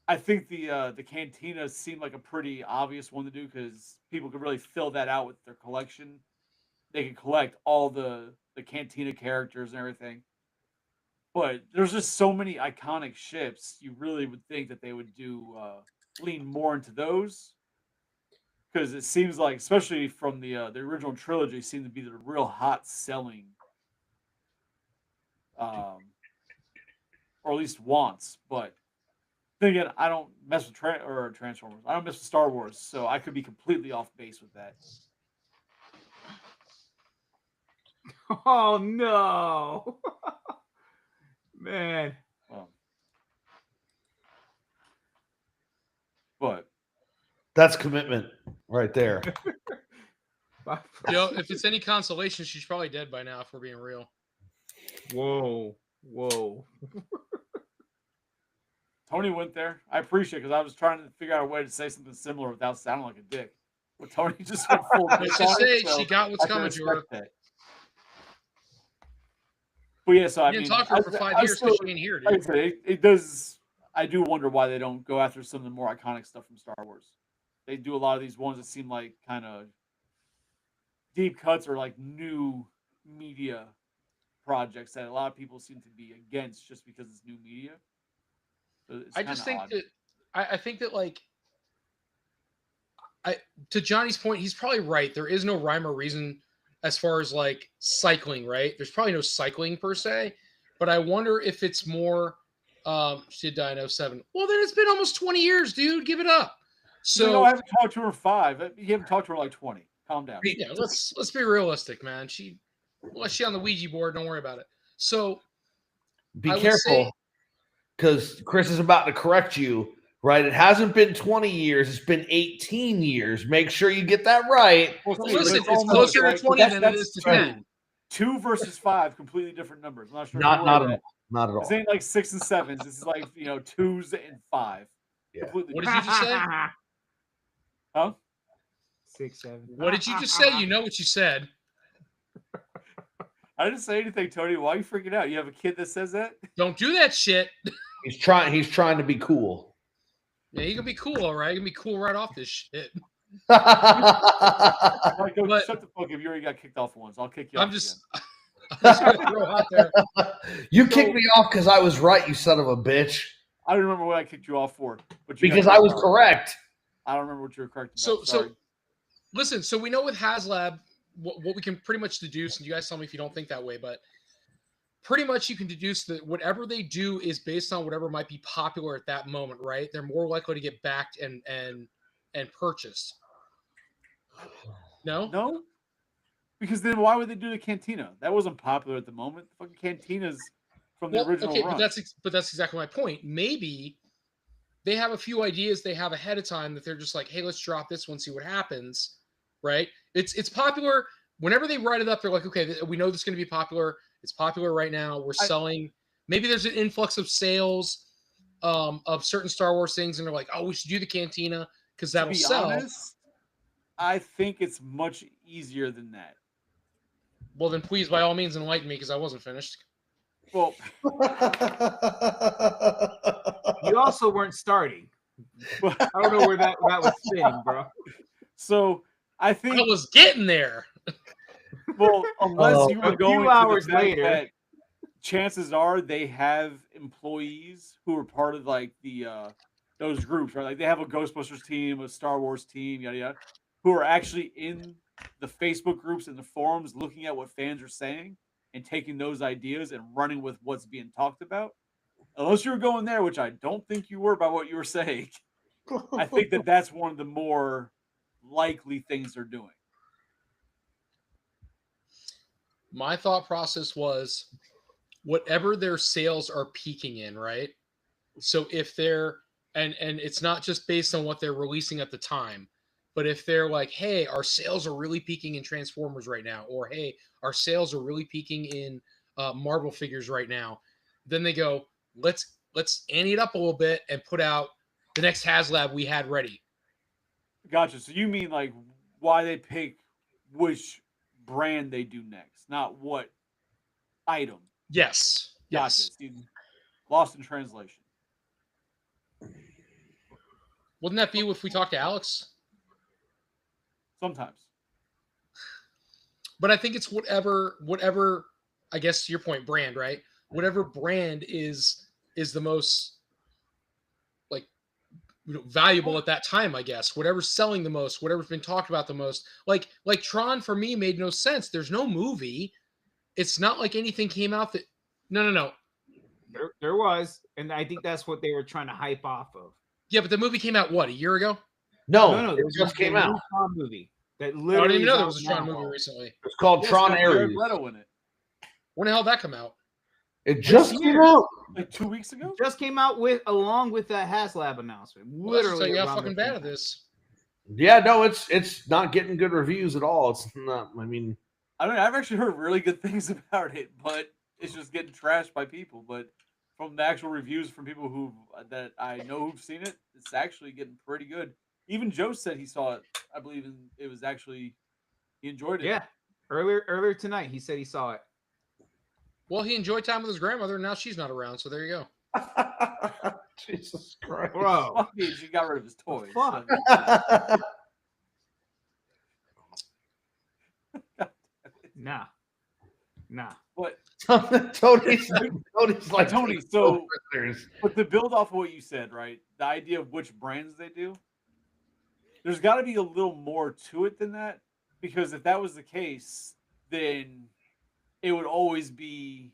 I think the cantina seemed like a pretty obvious one to do because people could really fill that out with their collection. They can collect all the cantina characters and everything. But there's just so many iconic ships. You really would think that they would do lean more into those because it seems like, especially from the original trilogy, seem to be the real hot selling, or at least wants. But Then again, I don't mess with Transformers. I don't mess with Star Wars, so I could be completely off base with that. Oh no, man. But That's commitment right there. If it's any consolation, she's probably dead by now. If we're being real. Whoa. Tony went there. I appreciate it because I was trying to figure out a way to say something similar without sounding like a dick. But Tony just went full. Let's just say she got what's coming to her. That. But yeah, so I didn't mean, talk to her for 5 years because she ain't here, dude. Like I said, it does. I do wonder why they don't go after some of the more iconic stuff from Star Wars. They do a lot of these ones that seem like kind of deep cuts or like new media projects that a lot of people seem to be against just because it's new media. So I just think that I think that like to Johnny's point, he's probably right. There is no rhyme or reason as far as like cycling, right? There's probably no cycling per se, but I wonder if it's more she did die in 07. Well, then it's been almost 20 years, dude. Give it up. So no, I haven't talked to her in 5. You haven't talked to her in like 20. Calm down. Yeah, let's be realistic, man. She on the Ouija board. Don't worry about it. So be careful, because Chris is about to correct you. Right? It hasn't been 20 years. It's been 18 years. Make sure you get that right. Well, listen, it's closer to 20 than it is to 10. 2 versus 5, completely different numbers. I'm not sure. Not at all. Not at all. This ain't like 6 and 7s. This is like 2s and 5. Yeah. What did you just say? Huh? 6, 7. What did you just say? You know what you said. I didn't say anything, Tony. Why are you freaking out? You have a kid that says that? Don't do that shit. He's trying to be cool. Yeah, you can be cool, all right. You can be cool right off this shit. Like, shut the fuck up. You already got kicked off once. I'll kick you off. I'm just gonna throw out there. You kicked me off because I was right, you son of a bitch. I don't remember what I kicked you off for. But because I was correct. I don't remember what you were correct about. So listen, so we know with HasLab what we can pretty much deduce, and you guys tell me if you don't think that way, but pretty much you can deduce that whatever they do is based on whatever might be popular at that moment, right? They're more likely to get backed and purchased. No? Because then why would they do the Cantina? That wasn't popular at the moment. The fucking Cantina's from the original run. But that's exactly my point. Maybe they have a few ideas they have ahead of time that they're just like, hey, let's drop this one, see what happens, right? It's popular. Whenever they write it up, they're like, okay, we know this is going to be popular. It's popular right now. We're selling. Maybe there's an influx of sales of certain Star Wars things, and they're like, oh, we should do the Cantina because that'll sell. Honest, I think it's much easier than that. Well, then please, by all means, enlighten me because I wasn't finished. Well, you also weren't starting. I don't know where that was sitting, bro. So I think I was getting there. Well, unless you were going a few hours to the later, that chances are they have employees who are part of like the those groups, right? Like they have a Ghostbusters team, a Star Wars team, yada yada, who are actually in the Facebook groups and the forums looking at what fans are saying and taking those ideas and running with what's being talked about. Unless you were going there, which I don't think you were by what you were saying, I think that's one of the more likely things they're doing. My thought process was whatever their sales are peaking in, right? So if they're and it's not just based on what they're releasing at the time, but if they're like, hey, our sales are really peaking in Transformers right now, or hey, our sales are really peaking in Marvel figures right now, then they go, let's ante it up a little bit and put out the next HasLab we had ready. Gotcha. So you mean like why they pick which brand they do next, not what item? Yes. Gotcha. Yes. See, lost in translation. Wouldn't that be if we talk to Alex? Sometimes. But I think it's whatever, I guess to your point, brand, right? Whatever brand is the most like valuable at that time, I guess. Whatever's selling the most, whatever's been talked about the most. Like Tron for me made no sense. There's no movie. It's not like anything came out that no. There was, and I think that's what they were trying to hype off of. Yeah, but the movie came out what, a year ago? No, it just came out. Tron movie that I literally. didn't even know is there out was a Tron now. movie recently. It's called Yeah, Tron it's got Jared Ares. Leto in it. When the hell did that come out? It just This came year. out. Like 2 weeks ago. Just came out along with that HasLab announcement. Well, that's just Literally, tell you how around fucking the bad same it is. Yeah, no, it's not getting good reviews at all. It's not. I mean, I've actually heard really good things about it, but it's just getting trashed by people. But from the actual reviews from people that I know who've seen it, it's actually getting pretty good. Even Joe said he saw it. I believe it was actually he enjoyed it. Yeah, earlier tonight he said he saw it. Well, he enjoyed time with his grandmother, and now she's not around, so there you go. Jesus Christ, Bro, Fuck me, she got rid of his toys. fuck? Nah. But Tony's like Tony, so but to build off of what you said, right? The idea of which brands they do, there's got to be a little more to it than that. Because if that was the case, then it would always be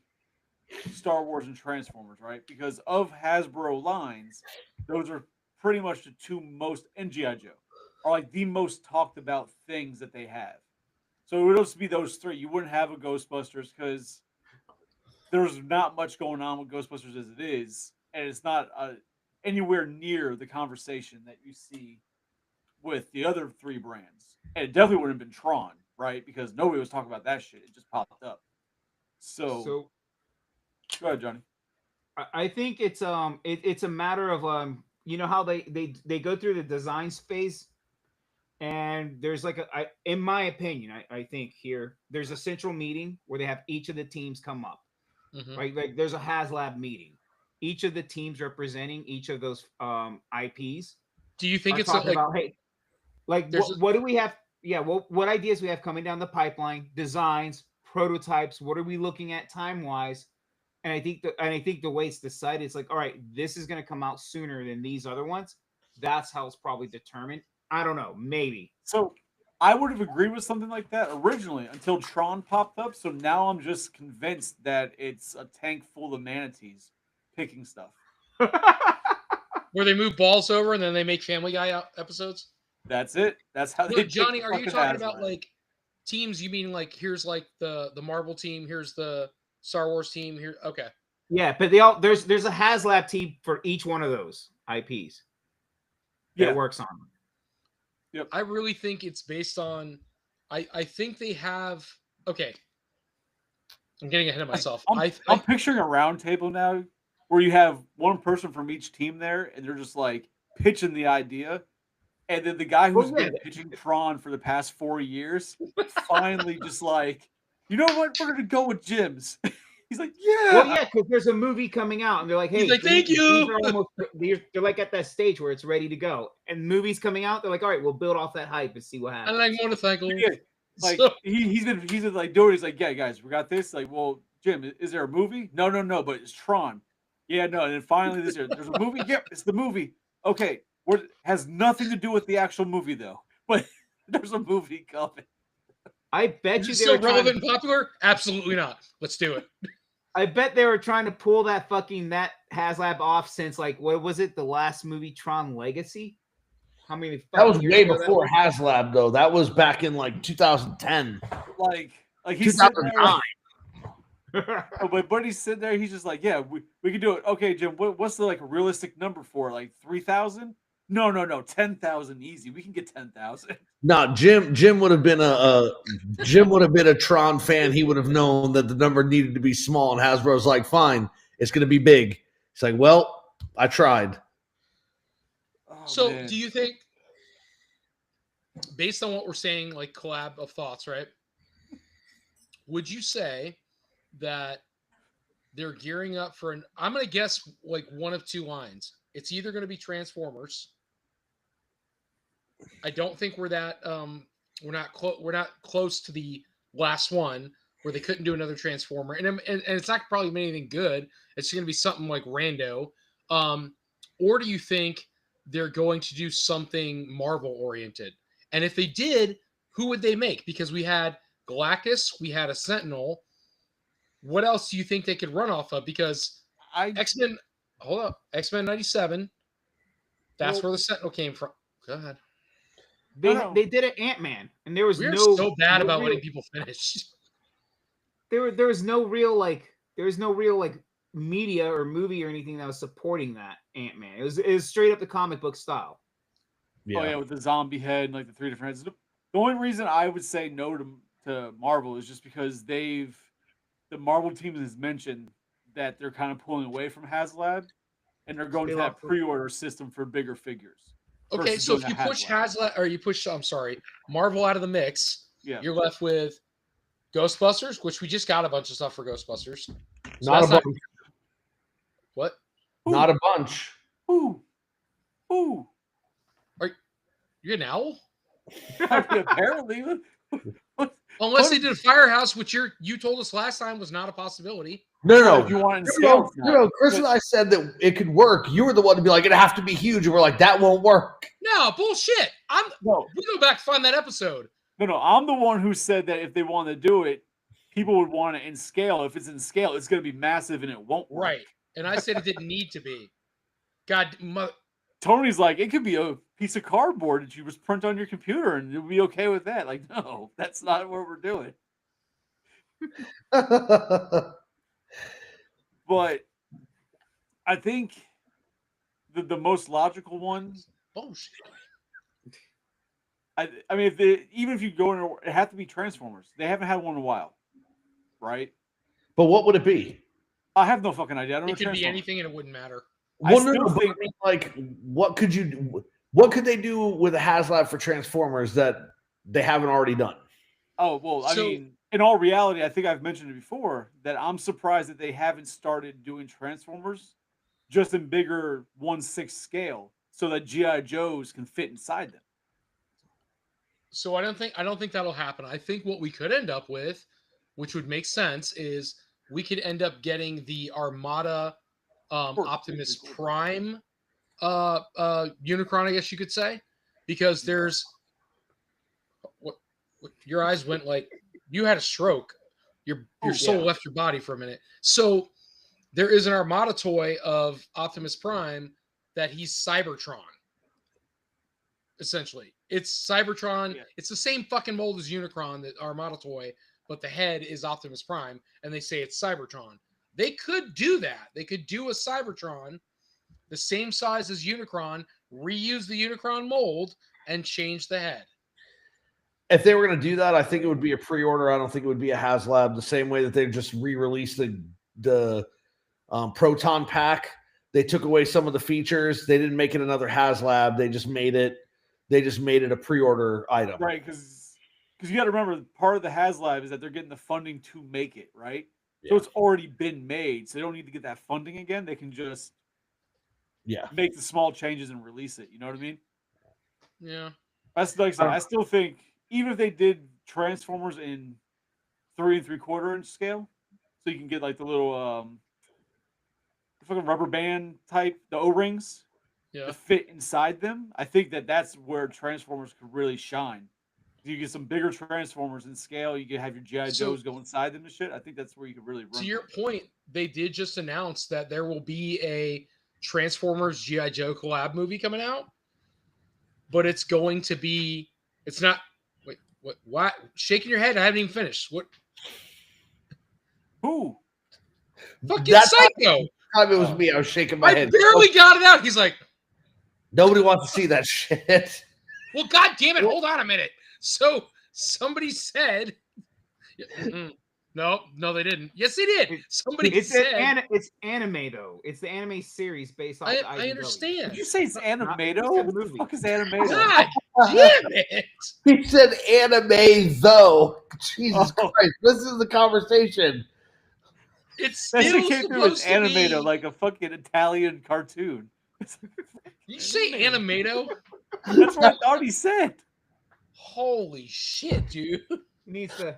Star Wars and Transformers, right? Because of Hasbro lines, those are pretty much the two most, and G.I. Joe, are like the most talked about things that they have. So it would also be those three. You wouldn't have a Ghostbusters because there's not much going on with Ghostbusters as it is, and it's not anywhere near the conversation that you see with the other three brands. And it definitely wouldn't have been Tron, right? Because nobody was talking about that shit. It just popped up. So go ahead, Johnny. I think it's it's a matter of you know how they go through the design space, and there's like in my opinion, I think here there's a central meeting where they have each of the teams come up, right? Like there's a HasLab meeting, each of the teams representing each of those IPs. Do you think it's talking like about, hey, like what do we have? Yeah, what ideas we have coming down the pipeline, designs, prototypes, what are we looking at time wise? And I think the way it's decided, it's like, all right, this is going to come out sooner than these other ones. That's how it's probably determined. I don't know, maybe. So I would have agreed with something like that originally until Tron popped up. So now I'm just convinced that it's a tank full of manatees picking stuff. where they move balls over and then they make Family Guy episodes? That's it. That's how No, they. Johnny, are you talking about HasLab. like teams? You mean like here's like the Marvel team, here's the Star Wars team here? Okay. Yeah, but they all there's a HasLab team for each one of those IPs that works on them. Yep. I really think it's based on. I think they have. Okay. I'm getting ahead of myself. I'm picturing a round table now where you have one person from each team there, and they're just like pitching the idea. And then the guy who's been pitching Tron for the past 4 years finally just like, you know what? We're going to go with Jim's. He's like, yeah. Well, yeah, because there's a movie coming out, and they're like, hey, he's like, thank you. They're like at that stage where it's ready to go. And the movie's coming out, they're like, all right, we'll build off that hype and see what happens. I like motorcycles. Yeah. Like he's been like doing. He's like, yeah, guys, we got this. Like, well, Jim, is there a movie? No, but it's Tron. Yeah, no. And then finally, there's a movie. Yep, it's the movie. Okay, has nothing to do with the actual movie though. But there's a movie coming. I bet Is you it they still were trying relevant and popular? Absolutely not. Let's do it. I bet they were trying to pull that HasLab off since like what was it? The last movie, Tron Legacy. How many? That was years way ago before HasLab, though. That was back in like 2010. Like he's sitting there. 2009. Oh, my buddy's sitting there. He's just like, yeah, we can do it. Okay, Jim, what's the like realistic number for? Like 3,000? No, 10,000 easy. We can get 10,000. No, Jim would have been a Tron fan. He would have known that the number needed to be small, and Hasbro's like, fine, it's going to be big. It's like, well, I tried. So, man. do you think, based on what we're saying, like collab of thoughts, right? Would you say that they're gearing up for I'm going to guess like one of two lines. It's either going to be Transformers. I don't think we're that we're not close to the last one where they couldn't do another Transformer, and it's not probably anything good. It's going to be something like rando. Or do you think they're going to do something Marvel oriented? And if they did, who would they make? Because we had Galactus, we had a Sentinel. What else do you think they could run off of? Because X-Men. Hold up, X-Men 97. That's Well- where the Sentinel came from. Go ahead. They did an Ant-Man, and there was We're no so bad no about real, letting people finish. there was no real like media or movie or anything that was supporting that Ant-Man. It was straight up the comic book style. Oh yeah, with the zombie head and like the 3 different heads. The only reason I would say no to Marvel is just because the Marvel team has mentioned that they're kind of pulling away from HasLab and they're going to that pre-order system for bigger figures. Okay, versus so doing if you a push HasLab or you push, I'm sorry, Marvel out of the mix, Yeah. you're left with Ghostbusters, which we just got a bunch of stuff for Ghostbusters. So Not a that's bunch. what? Not a bunch. Ooh. You're an owl? I mean, apparently. Unless they did a Firehouse, which you told us last time was not a possibility. No. If you want it in scale, No. Chris and I said that it could work. You were the one to be like, it'd have to be huge. And we're like, that won't work. No, bullshit. No. We go back to find that episode. No. I'm the one who said that if they want to do it, people would want it in scale. If it's in scale, it's going to be massive and it won't work. Right. And I said it didn't need to be. God, Tony's like, it could be a piece of cardboard that you just print on your computer and you'll be okay with that. Like, no, that's not what we're doing. But I think the most logical one. bullshit. I mean, even if you go in, it have to be Transformers. They haven't had one in a while, right? But what would it be? I have no fucking idea. I don't know. It could be Transformers. anything and it wouldn't matter. I Well, no, still but think- I mean, like, what could they do with a HasLab for Transformers that they haven't already done? Oh well, I So- mean, in all reality, I think I've mentioned it before that I'm surprised that they haven't started doing Transformers just in bigger 1/6 scale, so that GI Joes can fit inside them. So I don't think that'll happen. I think what we could end up with, which would make sense, is we could end up getting the Armada Optimus Prime Unicron, I guess you could say, because there's what your eyes went like you had a stroke. Your soul left your body for a minute. So there is an Armada toy of Optimus Prime that he's Cybertron. Essentially, it's Cybertron. Yeah. It's the same fucking mold as Unicron, the Armada toy, but the head is Optimus Prime, and they say it's Cybertron. They could do that. They could do a Cybertron the same size as Unicron, reuse the Unicron mold, and change the head. If they were going to do that, I think it would be a pre-order. I don't think it would be a HasLab. The same way that they just re-released the Proton Pack. They took away some of the features. They didn't make it another HasLab. They just made it a pre-order item. Right, because you got to remember, part of the HasLab is that they're getting the funding to make it, right? So Yeah. it's already been made, so they don't need to get that funding again. They can just make the small changes and release it. You know what I mean? Yeah. That's like I still think even if they did Transformers in 3 3/4 inch scale, so you can get like the little fucking rubber band type, the O-rings Yeah. to fit inside them. I think that's where Transformers could really shine. You get some bigger Transformers in scale. You can have your GI Joes go inside them and shit. I think that's where you could really run. To your point, they did just announce that there will be a Transformers GI Joe collab movie coming out, but it's going to be. It's not. Wait, what? Why? Shaking your head? I haven't even finished. What? Who? Fucking That's Psycho! Time it was me. I was shaking my I head. barely got it out. He's like, Nobody wants to see that shit. "Well, god damn it! Hold on a minute." So somebody said, No, they didn't. Yes, they did. Somebody It's said. it's anime though. It's the anime series based off. the I IDW. understand. Did you say it's Animado? not What the movie. fuck is Animado? God damn it! He said anime though. Jesus Oh. Christ. This is the conversation. It's That still shit came through as supposed to Animado, be. like a fucking Italian cartoon. Did you say Animado? That's what I thought he said. Holy shit, dude! He needs to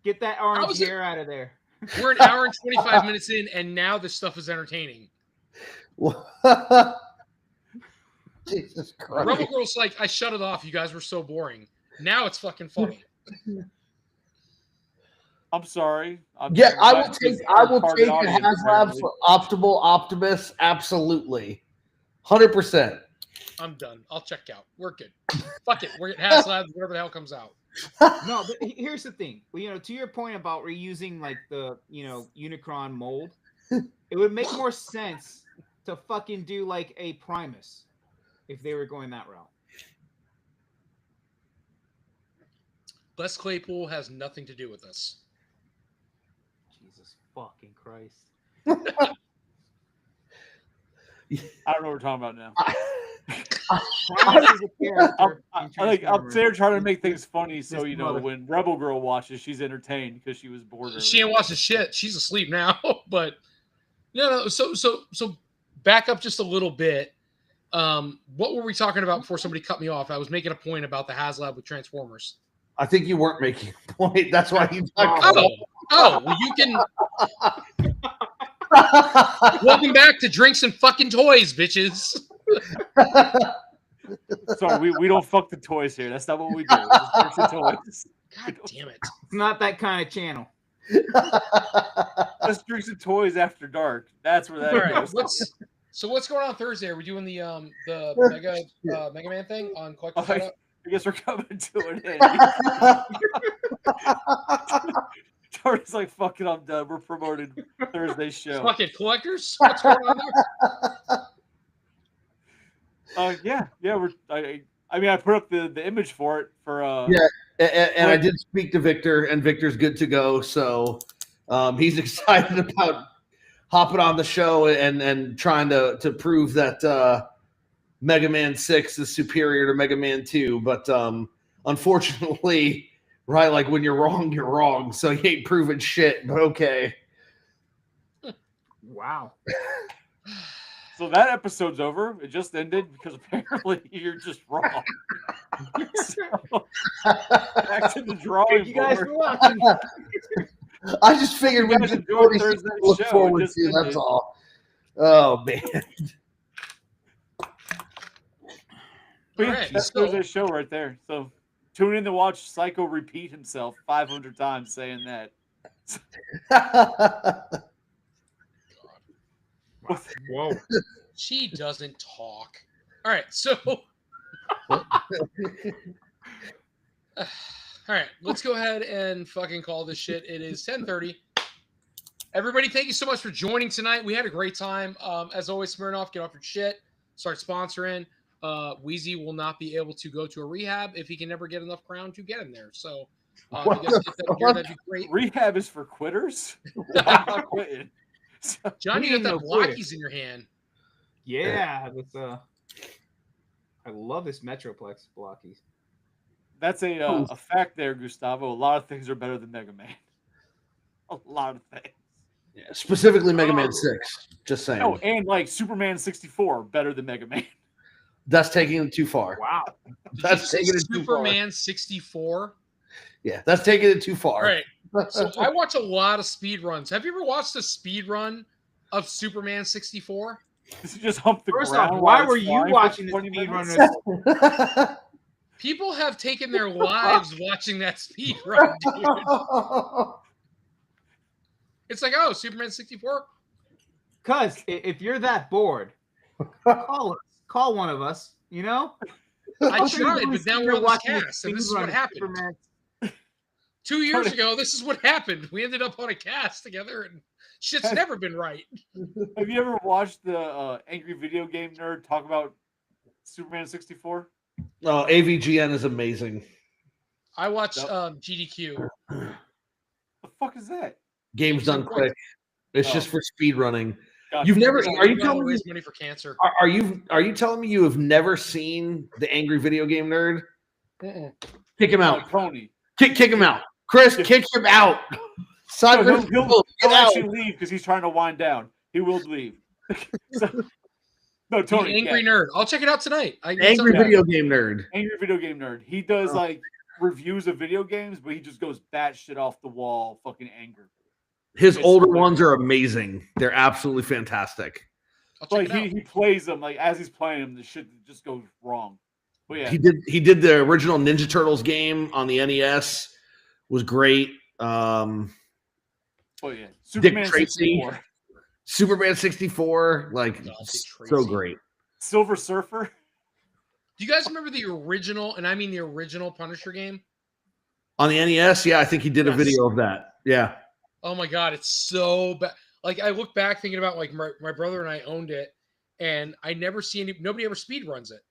get that orange was it- hair out of there. We're an hour and 25 minutes in, and now this stuff is entertaining. Jesus Christ. Rebel Girl's like, I shut it off. You guys were so boring. Now it's fucking funny. I'm sorry. Yeah, I will That's take. his I will target take a audience, HasLab apparently. for Optimal Optimus. Absolutely, 100%. I'm done. I'll check out. We're good. Fuck it. We're at HasLab, whatever the hell comes out. No, but here's the thing. Well, to your point about reusing like the Unicron mold, it would make more sense to fucking do like a Primus if they were going that route. Les Claypool has nothing to do with this. Jesus fucking Christ. I don't know what we're talking about now. Primus is a character in I'm Transformers. there trying to make things funny, so This when Rebel Girl watches, she's entertained because she was bored. She ain't watching shit. She's asleep now. But no. So back up just a little bit. What were we talking about before somebody cut me off? I was making a point about the HasLab with Transformers. I think you weren't making a point. That's why you talked. Well, you can. Welcome back to Drinks and Fucking Toys, bitches. Sorry, we don't fuck the toys here. That's not what we do. We just fix the toys. God damn it. It's not that kind of channel. Let's drink some toys after dark. That's where that All right, goes. what's going on Thursday? Are we doing the Mega Man thing on Collector Oh, Setup? I guess we're coming to an end. Tony's like, fuck it, I'm done. We're promoting Thursday's show. Fuck it, collectors. What's going on there? I put up the image for it for Yeah. And I did speak to Victor, and Victor's good to go. So he's excited about hopping on the show and trying to prove that Mega Man 6 is superior to Mega Man 2. But unfortunately, right, like when you're wrong. So he ain't proving shit, but okay. Wow. So that episode's over. It just ended because apparently you're just wrong. So, back to the drawing Thank you guys board. for watching. I just figured we You guys could enjoyed Thursday's look show. forward Just to. That's ended. all. Oh man. But yeah, All right, that's so- Thursday's show right there. So tune in to watch Psycho repeat himself 500 times saying that. Whoa. She doesn't talk. All right, so all right, let's go ahead and fucking call this shit. It is 10:30. Everybody, thank you so much for joining tonight. We had a great time. As always, Smirnoff, get off your shit. Start sponsoring. Wheezy will not be able to go to a rehab if he can never get enough crown to get him there. So, if you guys get that gear, that'd be great. Rehab is for quitters? I'm not quitting. So, John, you got that quitter. blockies in your hand. Yeah, that's I love this Metroplex blockies. that's a fact there, Gustavo. A lot of things are better than Mega Man. A lot of things. Yeah, specifically Mega Man 6. Just saying. Oh, and like Superman 64 better than Mega Man. That's taking it too far. Wow. That's taking it too far. Superman 64. Yeah, that's taking it too far. All right. So I watch a lot of speed runs. Have you ever watched a speed run of Superman 64? This is just hump the First ground. off, while why it's were you flying for watching the 20 speed minutes? runners? People have taken their lives watching that speed run, dude. It's like, oh, Superman 64? Because if you're that bored, call us. Call one of us. I tried, but now we're on this cast, and this is what happened. Superman. 2 years ago, this is what happened. We ended up on a cast together, and shit's never been right. Have you ever watched the Angry Video Game Nerd talk about Superman 64? Oh, AVGN is amazing. I watched Yep. GDQ. The fuck is that? Game's done quick. It's just for speed running. Gotcha. You've never? Are you We're gonna telling me? raise money for cancer? Are you telling me you have never seen the Angry Video Game Nerd? Kick him out. Tony. Kick him out. Chris, kick him out. No, Cyber, he'll get out. actually leave because he's trying to wind down. He will leave. No, Tony. The Angry yeah. Nerd. I'll check it out tonight. Angry Video Game Nerd. Angry Video Game Nerd. He does like reviews of video games, but he just goes batshit off the wall, fucking angry. His It's older great. ones are amazing. They're absolutely fantastic. I'll check Like it out. he plays them like as he's playing them, the shit just goes wrong. But yeah, He did the original Ninja Turtles game on the NES. Was great. Oh yeah, Superman Tracy. 64. Superman 64, like God, Dick so Tracy. great. Silver Surfer. Do you guys remember the original, and I mean the original Punisher game? On the NES, yeah, I think he did a Yes. video of that. Yeah. Oh my God, it's so bad. Like I look back thinking about like my brother and I owned it, and I never see nobody ever speed runs it.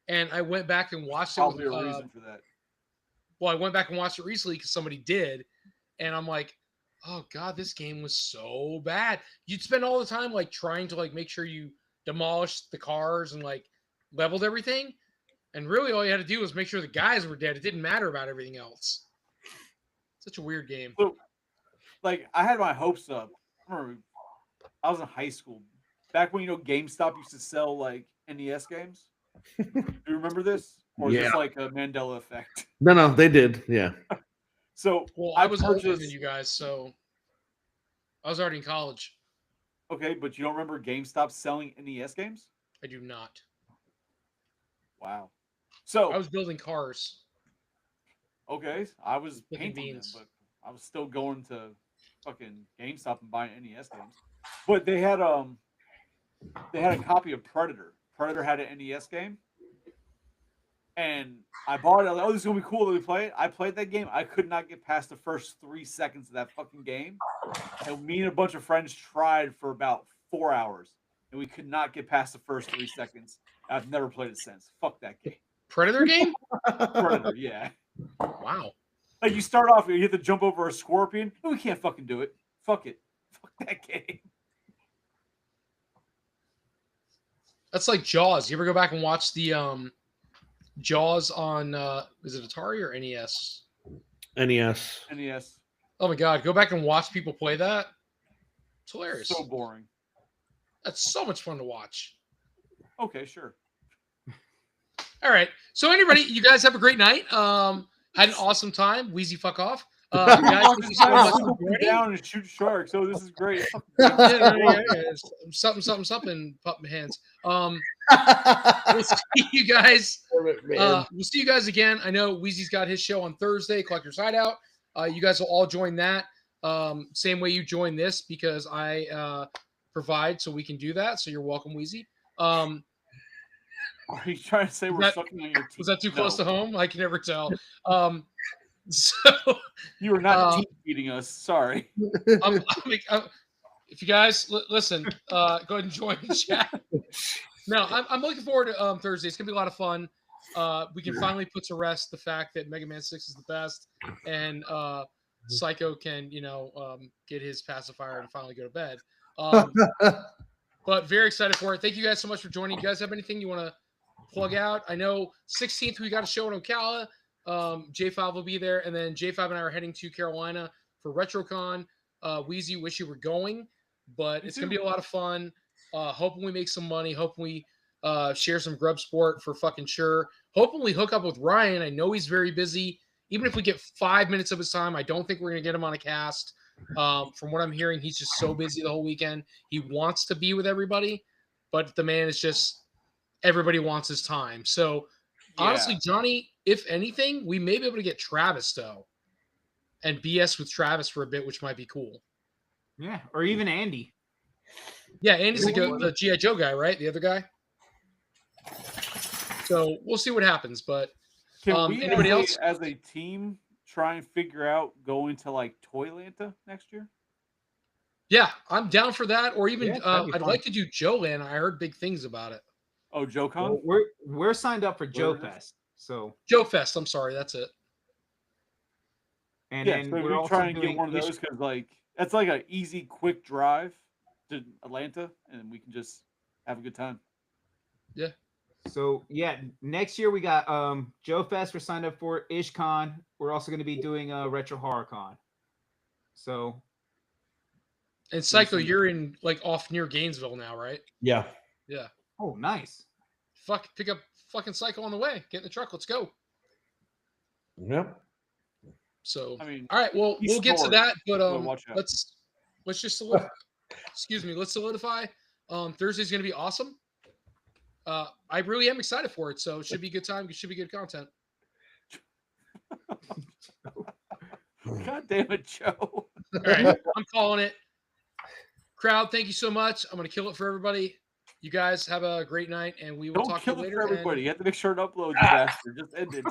And I went back and watched it. Probably With, a reason for that. well, I went back and watched it recently because somebody did, and I'm like, oh God, this game was so bad. You'd spend all the time like trying to like make sure you demolished the cars and like leveled everything, and really all you had to do was make sure the guys were dead. It didn't matter about everything else. Such a weird game. So, like, I had my hopes up. I remember I was in high school back when GameStop used to sell like NES games. Do you remember this, or is Yeah. this like a Mandela effect? No, they did. Yeah. So Well, I was older purchased. than you guys, so I was already in college. Okay, but you don't remember GameStop selling NES games? I do not. Wow. So I was building cars. okay, I was Flipping painting them, beans. but I was still going to fucking GameStop and buying NES games. But they had a copy of Predator. Predator had an NES game, and I bought it. I was like, oh, this is gonna be cool. Let me play it. I played that game. I could not get past the first 3 seconds of that fucking game, and me and a bunch of friends tried for about 4 hours, and we could not get past the first 3 seconds. I've never played it since. Fuck that game. Predator game? Predator, yeah. Wow. Like you start off, you have to jump over a scorpion. No, we can't fucking do it. Fuck it. Fuck that game. That's like Jaws. You ever go back and watch the Jaws on is it Atari or NES? NES. NES. Oh my God, go back and watch people play that. It's hilarious. So boring. That's so much fun to watch. Okay, sure. All right. So anybody, you guys have a great night. Had an awesome time. Wheezy, fuck off. Guys, thank you so much for joining. Down and shoot sharks. Oh, this is great. Yeah. Something pop my hands. We'll see you guys. We'll see you guys again. I know Wheezy's got his show on Thursday, Collector's Hideout. You guys will all join that. Same way you join this because I provide so we can do that. So you're welcome, Wheezy. Are you trying to say we're sucking on your teeth? Was that too close to home? I can never tell. So you were not teeth feeding us. Sorry. If you guys listen, go ahead and join the chat. No, I'm looking forward to Thursday. It's gonna be a lot of fun. We can finally put to rest the fact that Mega Man 6 is the best, and Psycho can get his pacifier and finally go to bed. But very excited for it. Thank you guys so much for joining. You guys have anything you want to plug out? I know 16th we got a show in Ocala. J5 will be there, and then J5 and I are heading to Carolina for RetroCon. Wheezy, wish you were going, but it's gonna be a lot of fun. Hoping we make some money. Hoping we share some Grub Sport for fucking sure. Hoping we hook up with Ryan. I know he's very busy. Even if we get 5 minutes of his time, I don't think we're gonna get him on a cast. From what I'm hearing, he's just so busy the whole weekend. He wants to be with everybody, but the man is just everybody wants his time. So honestly, Johnny, if anything, we may be able to get Travis though, and BS with Travis for a bit, which might be cool. Yeah, or even Andy. Yeah, Andy's the G.I. Joe guy, right? The other guy. So we'll see what happens. But can we, anybody else as a team, try and figure out going to like Toylanta next year? Yeah, I'm down for that. Or even I'd fun. like to do Joe Land. I heard big things about it. Oh, Joe Con? Well, we're signed up for Joe Fest. So Joe Fest, I'm sorry, that's it. And yeah, then so we're also trying to doing get one of those because like that's like an easy, quick drive to Atlanta, and we can just have a good time. Yeah. So yeah, next year we got Joe Fest. We're signed up for IshCon. We're also going to be doing Retro Horror Con. So. And Psycho, you're in like off near Gainesville now, right? Yeah. Yeah. Oh, nice. Pick up fucking Psycho on the way. Get in the truck. Let's go. Yep. So I mean, all right. Well, we'll get to that, but let's just let's solidify. Thursday's gonna be awesome. I really am excited for it. So it should be a good time. It should be good content. God damn it, Joe. All right, I'm calling it. Crowd, thank you so much. I'm gonna kill it for everybody. You guys have a great night, and we will Don't talk to kill you it later. for everybody. and- You have to make sure to upload, you bastard. Just end it.